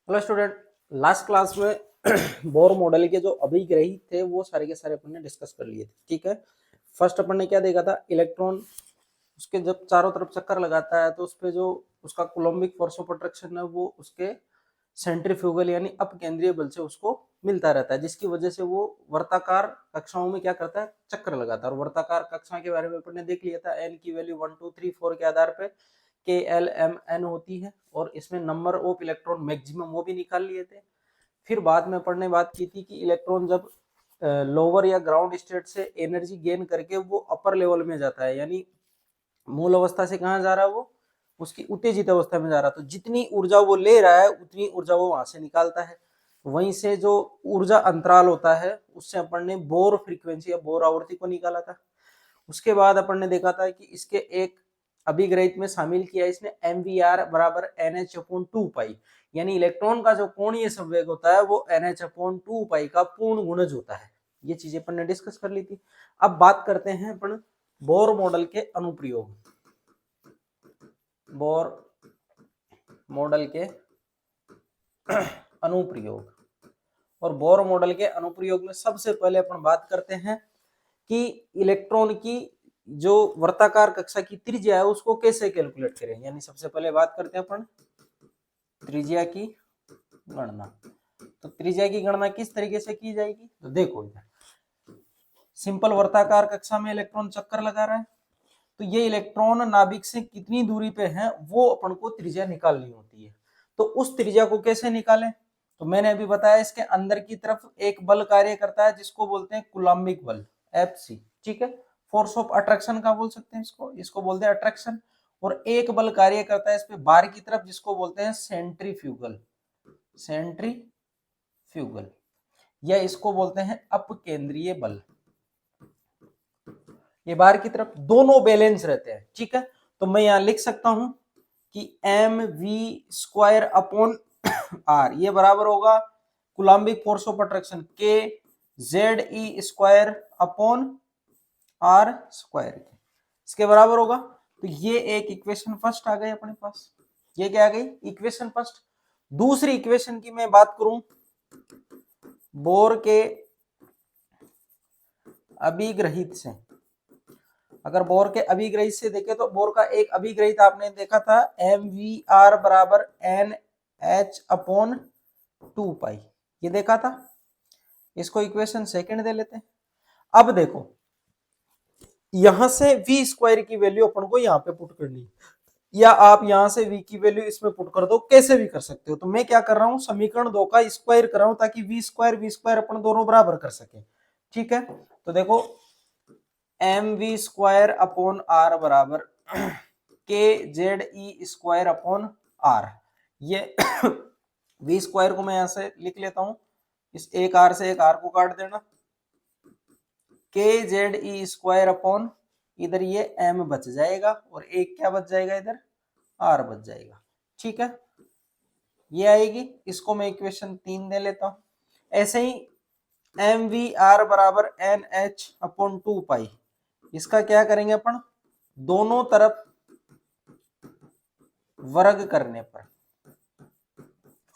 Hello student, last class में Bohr model के जो अभिग्रही थे वो सारे के सारे अपन ने डिस्कस कर लिए थे। ठीक है, फर्स्ट अपन ने क्या देखा था, इलेक्ट्रॉन उसके जब चारों तरफ चक्कर लगाता है तो उस पे जो उसका कूलम्बिक फोर्स ऑफ अट्रैक्शन है वो उसके सेंट्रीफ्यूगल यानी अपकेंद्रीय बल से उसको मिलता रहता है, जिसकी वजह से वो वर्ताकार कक्षाओं में क्या करता है, चक्कर लगाता है। और वर्ताकार कक्षा के बारे में अपन ने देख लिया था, एन की वैल्यू 1 2 3 4 के आधार पे के एल एम एन होती है, और इसमें नंबर ऑफ इलेक्ट्रॉन मैक्सिमम वो भी निकाल लिए थे। फिर बाद में पढ़ने बात की थी कि इलेक्ट्रॉन जब लोअर या ग्राउंड स्टेट से एनर्जी गेन करके वो अपर लेवल में जाता है, यानी मूल अवस्था से कहाँ जा रहा है, वो उसकी उत्तेजित अवस्था में जा रहा है, तो जितनी ऊर्जा वो ले रहा है उतनी ऊर्जा वो वहां से निकालता है। वहीं से जो ऊर्जा अंतराल होता है उससे अपन ने बोर फ्रीक्वेंसी या बोर आवृत्ति को निकाला था। उसके बाद अपन ने देखा था कि इसके एक अभिग्रहित में शामिल किया इसने MVR बराबर NH/2 पाई, यानी इलेक्ट्रॉन का जो कोणीय संवेग होता है वो NH/2 पाई का पूर्ण गुणज होता है। ये चीजें अपन ने डिस्कस कर ली थी। अब बात करते हैं अपन बोर मॉडल के अनुप्रयोग। बोर मॉडल के अनुप्रयोग, और बोर मॉडल के अनुप्रयोग में सबसे पहले अपन बात करते हैं कि इलेक्ट्रॉन की जो वर्ताकार कक्षा की त्रिज्या है उसको कैसे कैलकुलेट करें। यानी सबसे पहले बात करते हैं अपन त्रिज्या की गणना। तो त्रिज्या की गणना किस तरीके से की जाएगी, तो देखो इधर सिंपल वर्ताकार कक्षा में इलेक्ट्रॉन चक्कर लगा रहा है, तो ये इलेक्ट्रॉन नाभिक से कितनी दूरी पे है वो अपन को त्रिज्या निकालनी होती है। तो उस त्रिज्या को कैसे निकालें, तो मैंने अभी बताया इसके अंदर की तरफ एक बल कार्य करता है जिसको बोलते हैं कूलम्बिक बल Fc। ठीक है, फोर्स ऑफ अट्रैक्शन का बोल सकते हैं इसको, इसको बोलते हैं अट्रैक्शन। और एक बल कार्य करता है इस पे बाहर की तरफ जिसको बोलते हैं सेंट्रीफ्यूगल, सेंट्रीफ्यूगल, या इसको बोलते हैं अपकेंद्रीय बल। ये बाहर की तरफ दोनों बैलेंस रहते हैं। ठीक है, तो मैं यहां लिख सकता हूं कि mv² अपॉन r ये बराबर होगा कूलम्बिक फोर्स ऑफ अट्रैक्शन के ZE² अपॉन r²। इसके बराबर होगा। तो ये एक इक्वेशन फर्स्ट आ गई अपने पास। ये क्या आ गई, इक्वेशन फर्स्ट। दूसरी इक्वेशन की मैं बात करूं, बोर के अभिग्रहित से, अगर बोर के अभिग्रहित से देखें तो बोर का एक अभिग्रहित आपने देखा था MVR बराबर NH/2 पाई, ये देखा था। इसको इक्वेशन सेकंड दे लेते हैं। अब देखो यहां से V² की वैल्यू अपन को यहां पे पुट करनी है, या आप यहां से V की वैल्यू इसमें पुट कर दो, कैसे भी कर सकते हो। तो मैं क्या कर रहा हूं, समीकरण 2 का स्क्वायर कर रहा हूं ताकि V² अपन दोनों बराबर कर सके। ठीक है, तो देखो MV² अपॉन R बराबर KZE² अपॉन R। ये V² को मैं यहां से लिख लेता हूं, इस एक R से एक R को काट देना, KZE² अपॉन इधर ये M बच जाएगा और एक क्या बच जाएगा, इधर R बच जाएगा। ठीक है, ये आएगी। इसको मैं इक्वेशन 3 दे लेता हूं। ऐसे ही MVR बराबर NH/2 पाई, इसका क्या करेंगे अपन, दोनों तरफ वर्ग करने पर,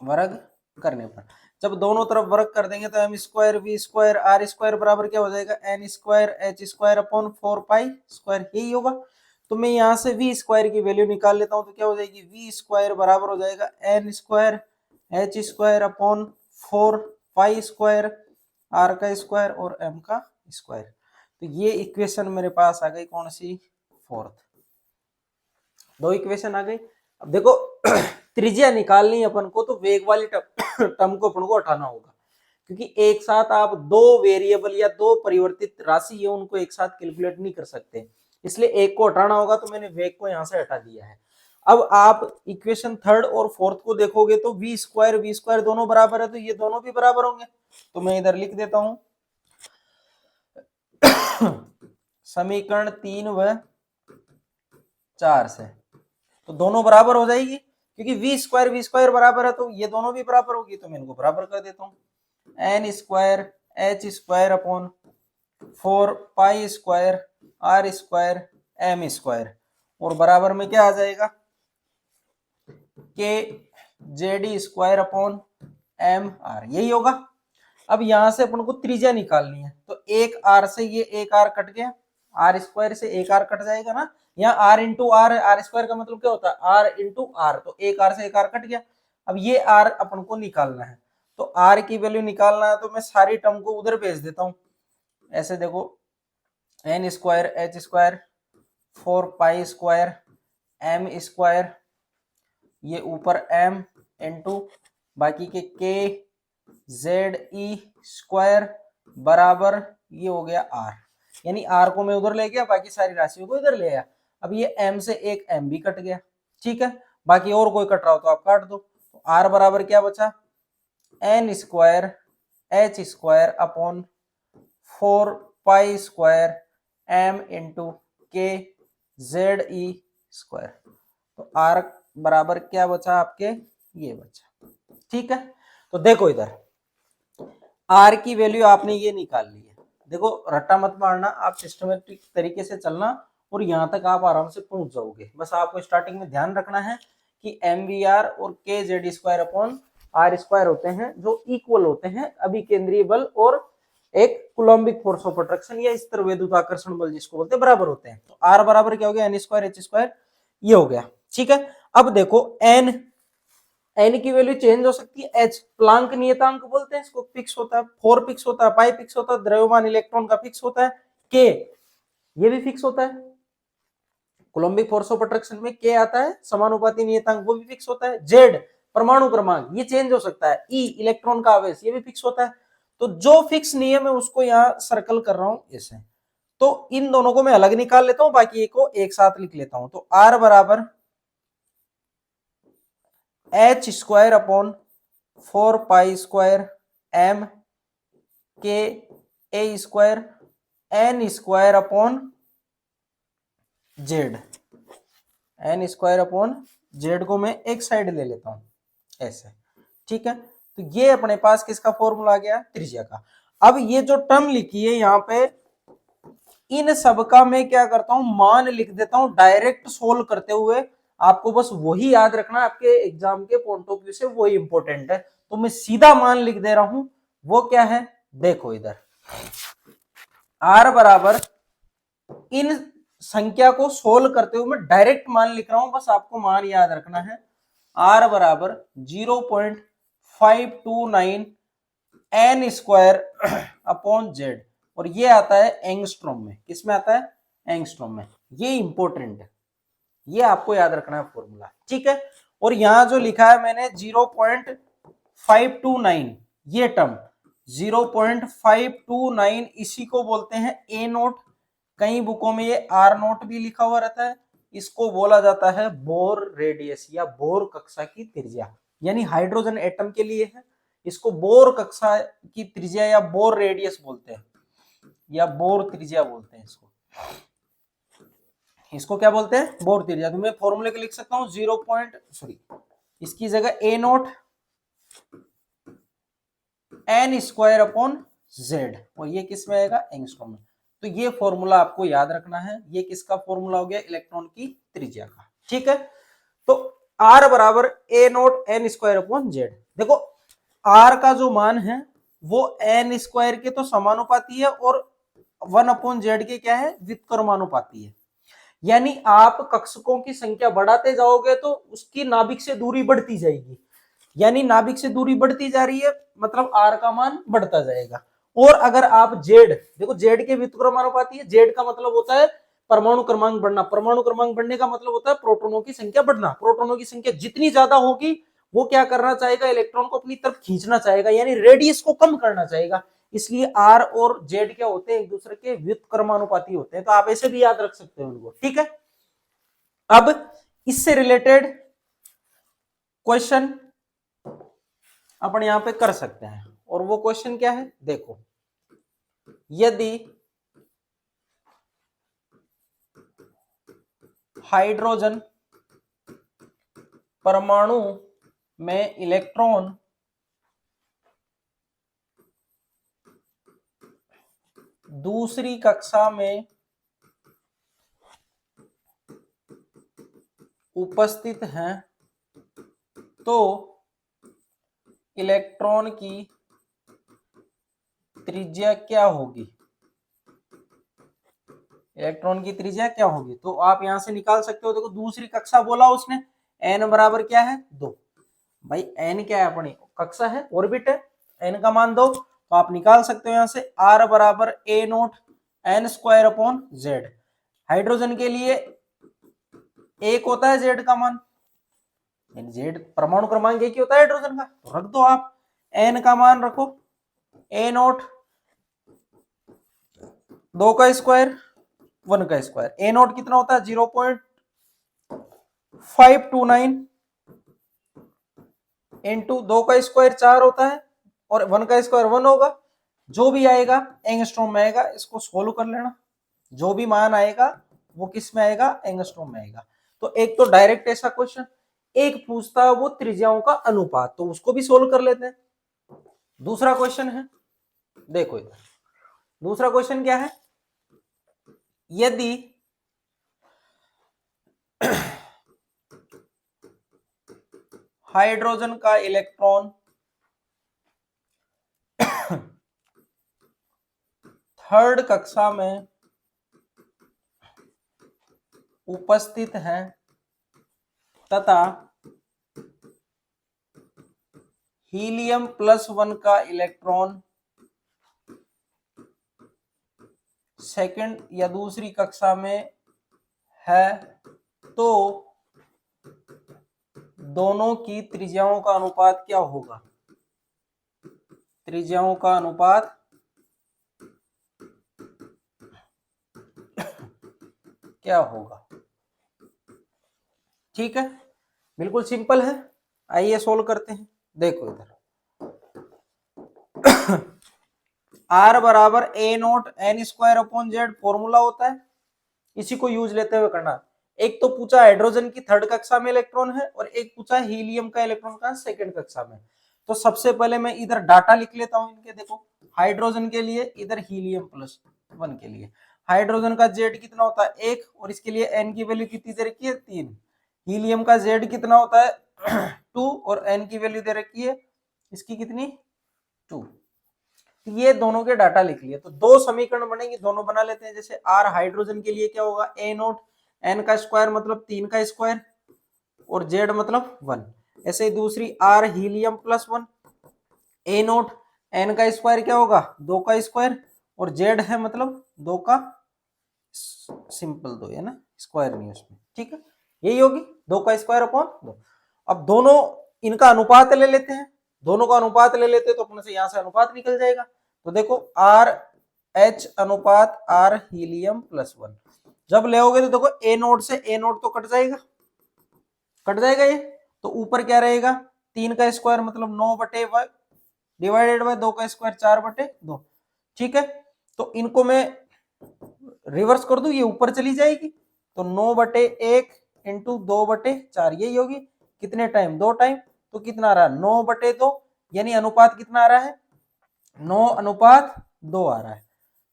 वर्ग करने पर जब दोनों तरफ वर्ग कर देंगे तो M²V² R² बराबर क्या हो जाएगा, N²H² अपॉन 4 पाई², यही होगा। तो मैं यहां से V² की वैल्यू निकाल लेता हूं, तो क्या हो जाएगी, V² बराबर हो जाएगा N²H² अपॉन 4 पाई² R का स्क्वायर और M का स्क्वायर। तो ये इक्वेशन मेरे पास आ गई, कौन सी, फोर्थ। दो इक्वेशन आ गई। अब देखो त्रिज्या निकालनी अपन को, तो वेग वाली टर्म को अपन को हटाना होगा, क्योंकि एक साथ आप दो वेरिएबल या दो परिवर्तित राशि है उनको एक साथ कैलकुलेट नहीं कर सकते, इसलिए एक को हटाना होगा। तो मैंने वेग को यहां से हटा दिया है। अब आप इक्वेशन थर्ड और फोर्थ को देखोगे तो V² दोनों बराबर है, तो ये दोनों भी बराबर होंगे। तो मैं इधर लिख देता हूं समीकरण 3 व 4 से, तो दोनों बराबर हो जाएगी, क्योंकि V² बराबर है तो ये दोनों भी बराबर होगी। तो मैं इनको बराबर कर देता हूँ, N²H² अपॉन 4 पाई² R² M², और बराबर में क्या आ जाएगा, K Z e square upon M R, यही होगा। अब यहां से अपन को त्रिज्या निकालनी है, तो एक आर से ये एक आर कट गया, आर स्क्वायर से एक आर कट जाएगा ना, यहाँ आर इंटू आर है, आर स्क्वायर का मतलब क्या होता है आर इंटू आर, तो एक आर से एक आर कट गया। अब ये आर अपन को निकालना है, तो आर की वैल्यू निकालना है, तो मैं सारी टर्म को उधर भेज देता हूं। ऐसे देखो N square H square 4 pi square M square, ये ऊपर एम इंटू बाकी के जेड ई स्क्वायर बराबर ये हो गया आर, यानी आर को मैं उधर ले गया, बाकी सारी राशियों को इधर ले आया। अब ये एम से एक एम भी कट गया, ठीक है, बाकी और कोई कट रहा हो तो आप काट दो। तो आर बराबर क्या बचा, N square H square upon 4 pi square M into K Z E square. तो आर बराबर क्या बचा आपके, ये बचा, ठीक है। तो देखो इधर आर की वैल्यू आपने ये निकाल ली है, देखो रट्टा मत मारना, आप सिस्टमेटिक तरीके से चलना और यहां तक आप आराम से पहुंच जाओगे। बस आपको स्टार्टिंग में ध्यान रखना है कि एम वी आर और K Z square upon R square होते हैं जो इक्वल होते हैं अभिकेंद्रीय बल और एक कूलम्बिक फोर्स ऑफ अट्रैक्शन या स्तर विद्युताकर्षण बल जिसको बोलते हैं बराबर होते हैं। तो आर बराबर क्या हो गया, एन स्क्वायर एच स्क्वायर, ये हो गया, ठीक है। अब देखो एन की वैल्यू चेंज हो सकती है, एच प्लांक नियतांक बोलते हैं इसको, फिक्स होता है, 4 फिक्स होता है, पाई फिक्स होता है, द्रव्यमान इलेक्ट्रॉन का फिक्स होता है, के ये भी फिक्स होता है, कोलंबिक फोर्स ऑफ अट्रैक्शन में के आता है, समानुपाती नियतांक वो भी फिक्स होता है, जेड परमाणु क्रमांक ये चेंज हो सकता है, ई इलेक्ट्रॉन का आवेश ये भी फिक्स होता है। तो जो फिक्स नियम है उसको यहाँ सर्कल कर रहा हूं ऐसे, तो इन दोनों को मैं अलग निकाल लेता हूं, बाकी को एक साथ लिख लेता हूं। तो आर बराबर H square upon 4 pi square M K A square N square upon Z, N square upon Z को मैं एक साइड ले लेता हूं ऐसे, ठीक है। तो ये अपने पास किसका फॉर्मूला आ गया, त्रिज्या का। अब ये जो टर्म लिखी है यहाँ पे, इन सब का मैं क्या करता हूं मान लिख देता हूं डायरेक्ट सोल्व करते हुए, आपको बस वही याद रखना, आपके एग्जाम के पॉइंट ऑफ व्यू से वही इंपॉर्टेंट है। तो मैं सीधा मान लिख दे रहा हूं, वो क्या है देखो इधर, आर बराबर इन संख्या को सोल्व करते हुए मैं डायरेक्ट मान लिख रहा हूं, बस आपको मान याद रखना है, आर बराबर 0.529 एन स्क्वायर अपॉन जेड, और ये आता है एंगस्ट्रॉम में, किसमें आता है एंगस्ट्रॉम में, ये इंपॉर्टेंट है, ये आपको याद रखना है फॉर्मूला, ठीक है। और यहां जो लिखा है मैंने 0.529 ये टर्म 0.529 इसी को बोलते हैं ए नोट, कई बुकों में ये आर नोट भी लिखा हुआ रहता है, इसको बोला जाता है बोर रेडियस या बोर कक्षा की त्रिज्या, यानी हाइड्रोजन एटम के लिए है, इसको बोर कक्षा की त्रिज्या या बोर रेडियस बोलते हैं, या बोर त्रिज्या बोलते हैं इसको, इसको क्या बोलते हैं बोर त्रिज्या। तो मैं फॉर्मूले के लिख सकता हूं इसकी जगह A naught N square upon Z, और ये किस में आएगा एंगस्ट्रॉम में। तो ये फॉर्मूला आपको याद रखना है, ये किसका फॉर्मूला हो गया इलेक्ट्रॉन की त्रिज्या का, ठीक है। तो आर बराबर A naught N square upon Z, देखो आर का जो मान है वो एन स्क्वायर के तो समानुपाती है और 1/z के क्या है व्युत्क्रमानुपाती है, यानी आप कक्षकों की संख्या बढ़ाते जाओगे तो उसकी नाभिक से दूरी बढ़ती जाएगी, यानी नाभिक से दूरी बढ़ती जा रही है मतलब आर का मान बढ़ता जाएगा। और अगर आप जेड देखो, जेड के व्युत्क्रमानुपाती है, जेड का मतलब होता है परमाणु क्रमांक बढ़ना, परमाणु क्रमांक बढ़ने का मतलब होता है प्रोटॉनों की संख्या बढ़ना, प्रोटॉनों की संख्या जितनी ज्यादा होगी वो क्या करना चाहेगा इलेक्ट्रॉन को अपनी तरफ खींचना चाहेगा, यानी रेडियस को कम करना चाहेगा, इसलिए आर और जेड क्या होते हैं एक दूसरे के व्युत्क्रमानुपाती होते हैं। तो आप ऐसे भी याद रख सकते हो उनको, ठीक है। अब इससे रिलेटेड क्वेश्चन अपन यहां पे कर सकते हैं, और वो क्वेश्चन क्या है देखो, यदि हाइड्रोजन परमाणु में इलेक्ट्रॉन दूसरी कक्षा में उपस्थित हैं तो इलेक्ट्रॉन की त्रिज्या क्या होगी, इलेक्ट्रॉन की त्रिज्या क्या होगी। तो आप यहां से निकाल सकते हो। देखो दूसरी कक्षा बोला उसने, n बराबर क्या है 2। भाई n क्या है, अपनी कक्षा है, ऑर्बिट है, n का मान 2। तो आप निकाल सकते हो यहां से r बराबर a note n square upon z। Hydrogen के लिए एक होता है z का मान, z परमाणु क्रमांक एक ही होता है हाइड्रोजन का, तो रख दो आप n का मान रखो a नोट 2 का स्क्वायर 1 का स्क्वायर। a नोट कितना होता है 0.529 इंटू 2 का स्क्वायर 4 होता है और 1 का स्क्वायर 1 होगा। जो भी आएगा एंगस्ट्रॉम में आएगा, इसको सोल्व कर लेना। जो भी मान आएगा वो किस में आएगा, एंगस्ट्रॉम में आएगा। तो एक तो डायरेक्ट ऐसा क्वेश्चन, एक पूछता है वो त्रिज्याओं का अनुपात, तो उसको भी सोल्व कर लेते हैं। दूसरा क्वेश्चन है, देखो इधर दूसरा क्वेश्चन क्या है, यदि हाइड्रोजन का इलेक्ट्रॉन थर्ड कक्षा में उपस्थित है तथा हीलियम +1 का इलेक्ट्रॉन सेकंड या दूसरी कक्षा में है, तो दोनों की त्रिज्याओं का अनुपात क्या होगा, त्रिज्याओं का अनुपात क्या होगा। ठीक है, बिल्कुल सिंपल है, आइए सोल्व करते हैं। देखो इधर R बराबर a note n square upon z formula होता है, इसी को यूज लेते हुए करना। एक तो पूछा हाइड्रोजन की थर्ड कक्षा में इलेक्ट्रॉन है और एक पूछा हीलियम का इलेक्ट्रॉन का सेकंड कक्षा में। तो सबसे पहले मैं इधर डाटा लिख लेता हूं इनके। देखो हाइड्रोजन के लिए इधर हीलियम +1 के लिए हाइड्रोजन का z कितना होता है 1 और इसके लिए n की वैल्यू कितनी दे रखी है 3। हीलियम का z कितना होता है 2 और n की वैल्यू दे रखी है इसकी कितनी 2। ये दोनों के डाटा लिख लिए, तो दो समीकरण बनेंगे, दोनों बना लेते हैं। जैसे R हाइड्रोजन के लिए क्या होगा a नोट n का स्क्वायर मतलब 3 का स्क्वायर और z मतलब 1। ऐसे ही दूसरी R helium +1 a note n का स्क्वायर क्या होगा 2 का स्क्वायर और z है मतलब 2 का सिंपल 2 है ना, स्क्वायर नहीं उसमें। ठीक है, यही होगी 2 का स्क्वायर अपॉन 2। अब दोनों इनका अनुपात ले लेते हैं, दोनों का अनुपात ले लेते हैं तो अपने से यहां से अनुपात निकल जाएगा। तो देखो R H अनुपात R हीलियम +1 जब लेओगे तो देखो a नोट से a नोट तो कट जाएगा ये। तो ऊपर क्या रहेगा 3 का स्क्वायर मतलब 9/1 डिवाइडेड बाय 2 का स्क्वायर 4/2। ठीक है, तो इनको मैं रिवर्स कर दूं, ये ऊपर चली जाएगी तो 9/1 इंटू 2/4 यही होगी। कितने टाइम 2 टाइम, तो कितना आ रहा है 9/2 यानी अनुपात कितना आ रहा है 9:2 आ रहा है।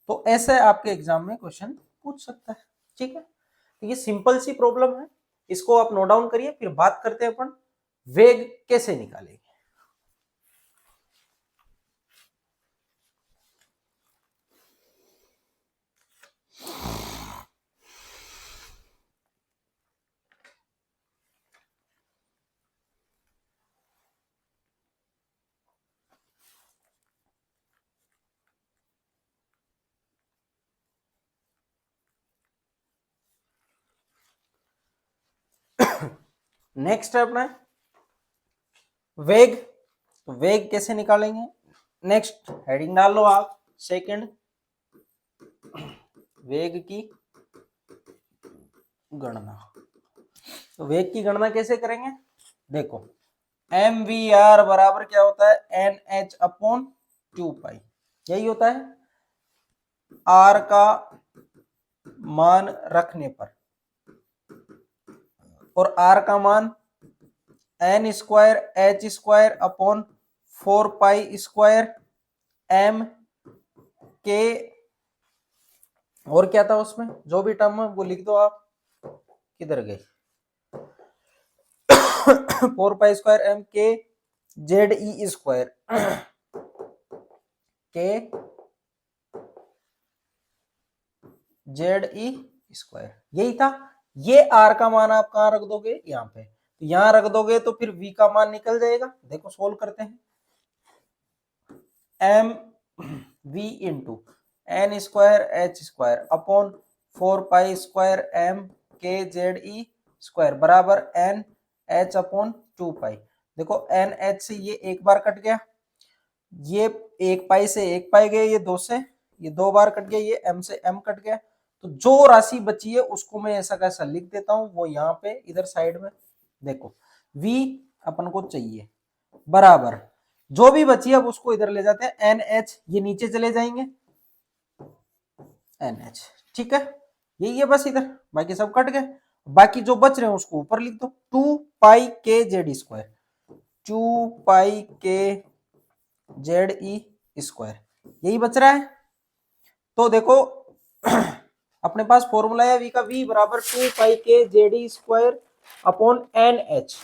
तो ऐसे आपके एग्जाम में क्वेश्चन पूछ सकता है। ठीक है, तो ये सिंपल सी प्रॉब्लम है, इसको आप नोट डाउन करिए। फिर बात करते हैं अपन वेग कैसे निकालेंगे। नेक्स्ट है अपना वेग, तो वेग कैसे निकालेंगे। नेक्स्ट हेडिंग डाल लो आप सेकंड, वेग की गणना। तो वेग की गणना कैसे करेंगे, देखो mvr बराबर क्या होता है nh/2π, यही होता है r का मान रखने पर, और r का मान n square h square upon 4π² m के, और क्या था उसमें जो भी टर्म है वो लिख दो आप, किधर गए 4 pi square M K Z E square के जेड ई स्क्वायर, यही था। ये आर का मान आप कहां रख दोगे, यहाँ पे, तो यहां रख दोगे तो फिर वी का मान निकल जाएगा। देखो सोल्व करते हैं। M V into N square H square upon 4 pi square M K Z E square बराबर एन एच अपॉन 2 पाई। देखो एन एच से ये एक बार कट गया, ये 1 पाई से 1 पाई गए, ये 2 से ये 2 बार कट गया, ये m से m कट गया। तो जो राशि बची है उसको मैं ऐसा कैसा लिख देता हूं, वो यहाँ पे इधर साइड में देखो v अपन को चाहिए बराबर जो भी बची है अब उसको इधर ले जाते हैं NH, ये नीचे चले जाएंगे NH, ठीक है। यही है बस, इधर बाकी सब कट गए। बाकी जो बच रहे हैं उसको ऊपर लिख दो, 2 पाई के जेड स्क्वायर, 2 पाई के जेड ई स्क्वायर, यही बच रहा है। तो देखो अपने पास फॉर्मूला है v का, v बराबर 2 पाई के Z E square upon N H.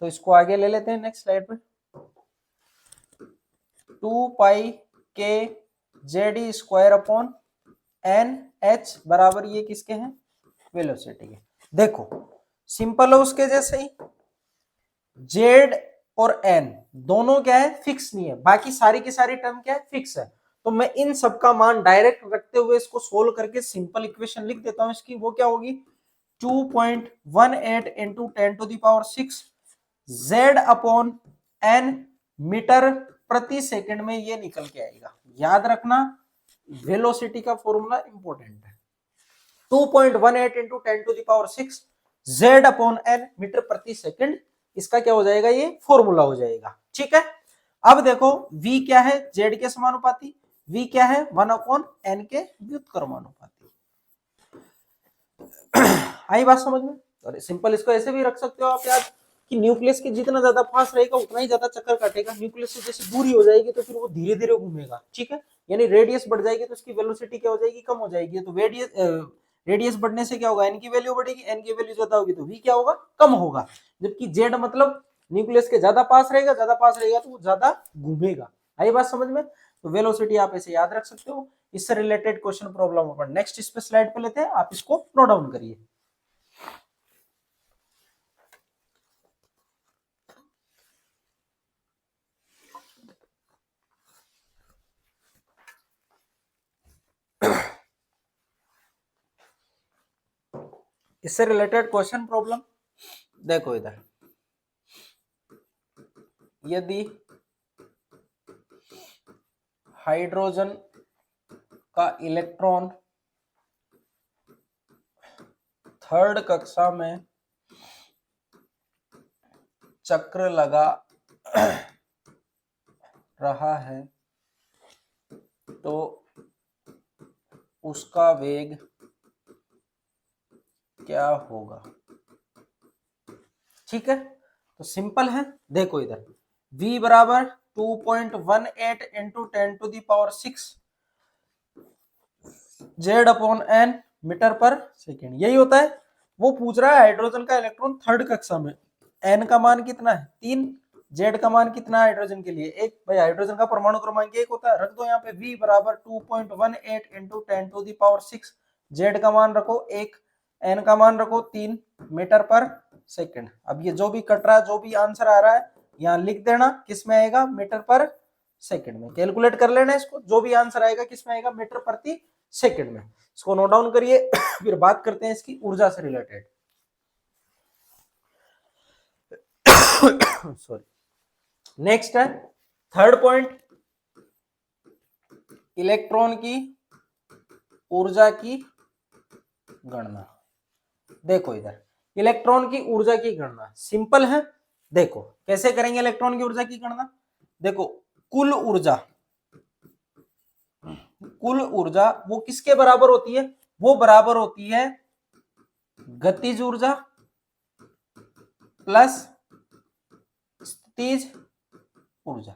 तो इसको आगे ले लेते हैं नेक्स्ट स्लाइड पे। 2 पाई के Z E square upon N H बराबर ये किसके हैं, वेलोसिटी के। देखो सिंपल है उसके जैसे ही, जेड और एन दोनों क्या है, फिक्स नहीं है, बाकी सारी की सारी टर्म क्या है, फिक्स है। तो मैं इन सब का मान डायरेक्ट रखते हुए इसको सोल्व करके सिंपल इक्वेशन लिख देता हूं इसकी। वो क्या होगी, 2.18 into 10 to the power 6 Z upon N metre प्रति सेकंड में ये निकल के आएगा। याद रखना वेलोसिटी का फॉर्मूला इंपॉर्टेंट है। 2.18 into 10 to the power 6 Z upon N metre प्रति सेकंड, इसका क्या हो जाएगा, ये फॉर्मूला हो जाएगा, ठीक है। अब देखो v क्या है, z के समानुपाती, v क्या है 1 अपॉन n के व्युत्क्रमानुपाती। आई बात समझ में। और सिंपल इसको ऐसे भी रख सकते हो आप यार कि न्यूक्लियस के जितना ज्यादा पास रहेगा उतना ही ज्यादा चक्कर काटेगा, न्यूक्लियस से जैसे दूरी हो जाएगी तो फिर वो धीरे धीरे घूमेगा, ठीक है। यानी रेडियस बढ़ जाएगी तो उसकी वेलोसिटी क्या हो जाएगी, कम हो जाएगी। तो रेडियस बढ़ने से क्या होगा, एन की वैल्यू बढ़ेगी, एन की वैल्यू ज्यादा होगी तो v क्या होगा, कम होगा। जबकि z मतलब न्यूक्लियस के ज्यादा पास रहेगा तो वो ज्यादा घूमेगा। आई बात समझ में। तो वेलोसिटी आप ऐसे याद रख सकते हो। इससे रिलेटेड क्वेश्चन प्रॉब्लम अपन नेक्स्ट इस पे स्लाइड पे लेते हैं, आप इसको नोट डाउन करिए। इससे रिलेटेड क्वेश्चन प्रॉब्लम देखो इधर, यदि हाइड्रोजन का इलेक्ट्रॉन थर्ड कक्षा में चक्र लगा रहा है तो उसका वेग क्या होगा, ठीक है। तो सिंपल है, देखो इधर v बराबर 2.18 into 10 to the power 6 Z upon N metre पर सेकेंड, यही होता है। वो पूछ रहा है हाइड्रोजन का इलेक्ट्रॉन थर्ड कक्षा में, एन का मान कितना है 3, जेड का मान कितना है हाइड्रोजन के लिए 1, भाई हाइड्रोजन का परमाणु क्रमांक 1 होता है, रख दो यहाँ पे v बराबर 2.18 into 10 to the power 6, Z का मान रखो 1, एन का मान रखो 3 मीटर पर सेकेंड। अब ये जो भी कट रहा है, जो भी आंसर आ रहा है यहाँ लिख देना, किस में आएगा, मीटर पर सेकेंड में। कैलकुलेट कर लेना इसको, जो भी आंसर आएगा किस में आएगा, मीटर प्रति सेकेंड में। इसको नोट डाउन करिए। फिर बात करते हैं इसकी ऊर्जा से रिलेटेड। सॉरी, नेक्स्ट है थर्ड पॉइंट, इलेक्ट्रॉन की ऊर्जा की गणना। देखो इधर इलेक्ट्रॉन की ऊर्जा की गणना सिंपल है। देखो कैसे करेंगे इलेक्ट्रॉन की ऊर्जा की गणना, देखो कुल ऊर्जा वो किसके बराबर होती है, वो बराबर होती है गतिज ऊर्जा प्लस स्थितिज ऊर्जा,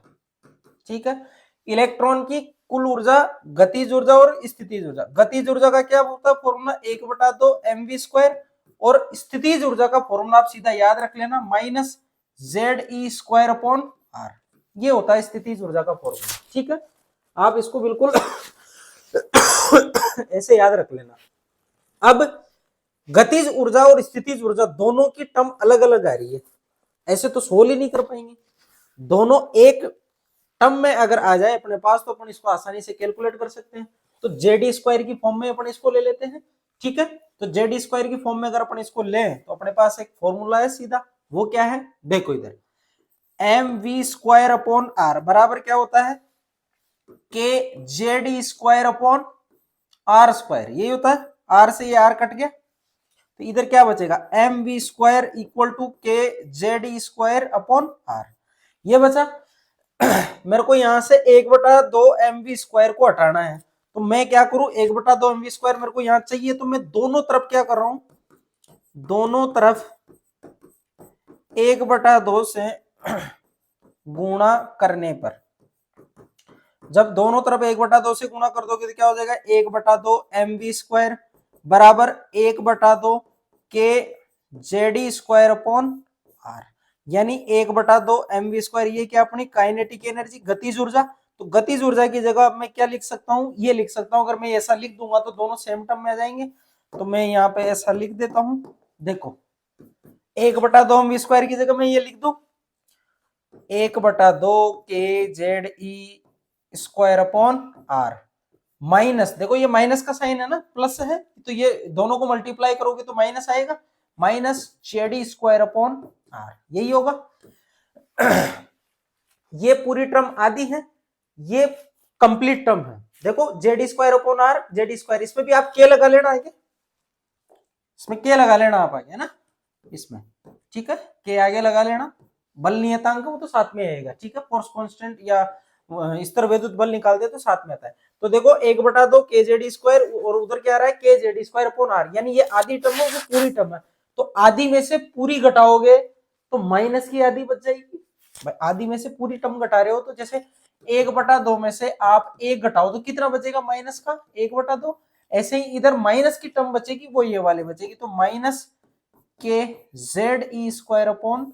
ठीक है। इलेक्ट्रॉन की कुल ऊर्जा, गतिज ऊर्जा और स्थितिज ऊर्जा। गतिज ऊर्जा का क्या होता है फॉर्मूला, 1/2 mv स्क्वायर, और स्थितिज ऊर्जा का फॉर्मूला आप सीधा याद रख लेना, माइनस ZE² अपॉन R, ये होता है स्थितिज ऊर्जा का फॉर्मूला। ठीक है, आप इसको बिल्कुल ऐसे याद रख लेना। अब गतिज ऊर्जा और स्थितिज ऊर्जा दोनों की टर्म अलग अलग आ रही है, ऐसे तो सोल्व ही नहीं कर पाएंगे। दोनों एक टर्म में अगर आ जाए अपने पास तो अपन इसको आसानी से कैलकुलेट कर सकते हैं। तो ZE² की फॉर्म में अपन इसको ले लेते हैं। ठीक है, तो ZE² की फॉर्म में अगर अपन इसको लें तो अपने पास एक फॉर्मूला है सीधा, वो क्या है देखो इधर, mv² अपॉन R बराबर क्या होता है, के ZE² अपॉन R², यही होता है। R से ये R कट गया तो इधर क्या बचेगा, mv² इक्वल टू के ZE² अपॉन R, ये बचा। मेरे को यहां से 1/2 mv² को हटाना है, तो मैं क्या करूं, 1/2 mv² मेरे को यहां चाहिए, तो मैं दोनों तरफ क्या कर रहा हूं, दोनों तरफ 1/2 से गुणा करने पर, जब दोनों तरफ 1/2 से गुणा कर दोगे तो क्या हो जाएगा, 1/2 mv² बराबर 1/2 के ZE² अपॉन R, यानी 1/2 mv², ये क्या अपनी काइनेटिक एनर्जी गतिज ऊर्जा। तो गतिज ऊर्जा की जगह मैं क्या लिख सकता हूं, ये लिख सकता हूं। अगर मैं ऐसा लिख दूंगा तो दोनों सेम टर्म में आ जाएंगे, तो मैं यहाँ पे ऐसा लिख देता हूं, देखो 1/2 mv² की जगह मैं ये लिख दूं 1/2 के ZE² अपॉन R, माइनस, देखो ये माइनस का साइन है ना, प्लस है, तो ये दोनों को मल्टीप्लाई करोगे तो माइनस आएगा, माइनस ZE² अपॉन R, यही होगा। ये पूरी टर्म आधी है, ये कंप्लीट टर्म है। देखो ZE² अपॉन R, ZE², इसमें भी आप के लगा लेना आगे, इसमें के लगा लेना आप आगे, है ना, इसमें। ठीक है, के आगे लगा लेना, बल नियतांक वो तो साथ में आएगा। ठीक है, फोर्स कांस्टेंट या स्तर विद्युत बल निकालते तो साथ में आता है। तो देखो 1/2 के ZE² और उधर क्या आ रहा है के ZE² अपॉन R, यानी ये आधी टर्म है, वो पूरी टर्म है। तो आधी में से पूरी घटाओगे तो माइनस की आधी बच जाएगी। भाई आधी में से पूरी टर्म घटा रहे हो, तो जैसे 1/2 में से आप 1 घटाओ तो कितना बचेगा, माइनस का 1/2। ऐसे ही इधर माइनस की टर्म बचेगी, वो ये वाले बचेगी, तो माइनस के ZE² अपॉन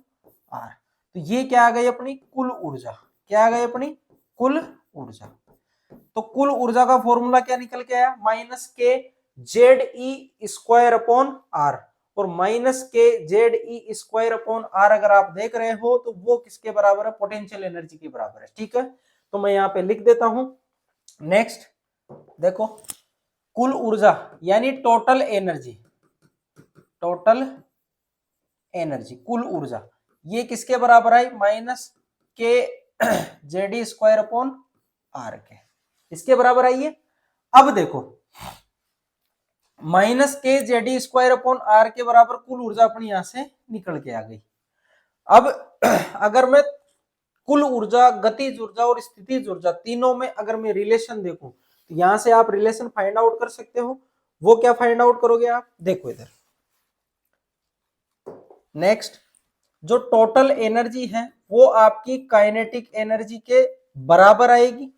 R। तो ये क्या आ गई अपनी कुल ऊर्जा, क्या आ गई अपनी कुल ऊर्जा। तो कुल ऊर्जा का फॉर्मूला क्या निकल के आया, माइनस के ZE² अपॉन R, और माइनस के ZE² अपॉन R अगर आप देख रहे हो तो वो किसके बराबर है, पोटेंशियल एनर्जी के बराबर है। ठीक है, तो मैं यहाँ पे लिख देता हूं। नेक्स्ट देखो, कुल ऊर्जा यानी टोटल एनर्जी, टोटल एनर्जी कुल ऊर्जा, ये किसके बराबर आई, माइनस के ZE² अपॉन R के, इसके बराबर आई है। अब देखो माइनस के ZE² अपॉन R के बराबर कुल ऊर्जा अपनी यहां से निकल के आ गई। अब अगर मैं कुल ऊर्जा, गतिज ऊर्जा और स्थितिज ऊर्जा तीनों में अगर मैं रिलेशन देखूं तो यहां से आप रिलेशन फाइंड आउट कर सकते हो। वो क्या फाइंड आउट करोगे आप, देखो इधर। नेक्स्ट, जो टोटल एनर्जी है वो आपकी काइनेटिक एनर्जी के बराबर आएगी।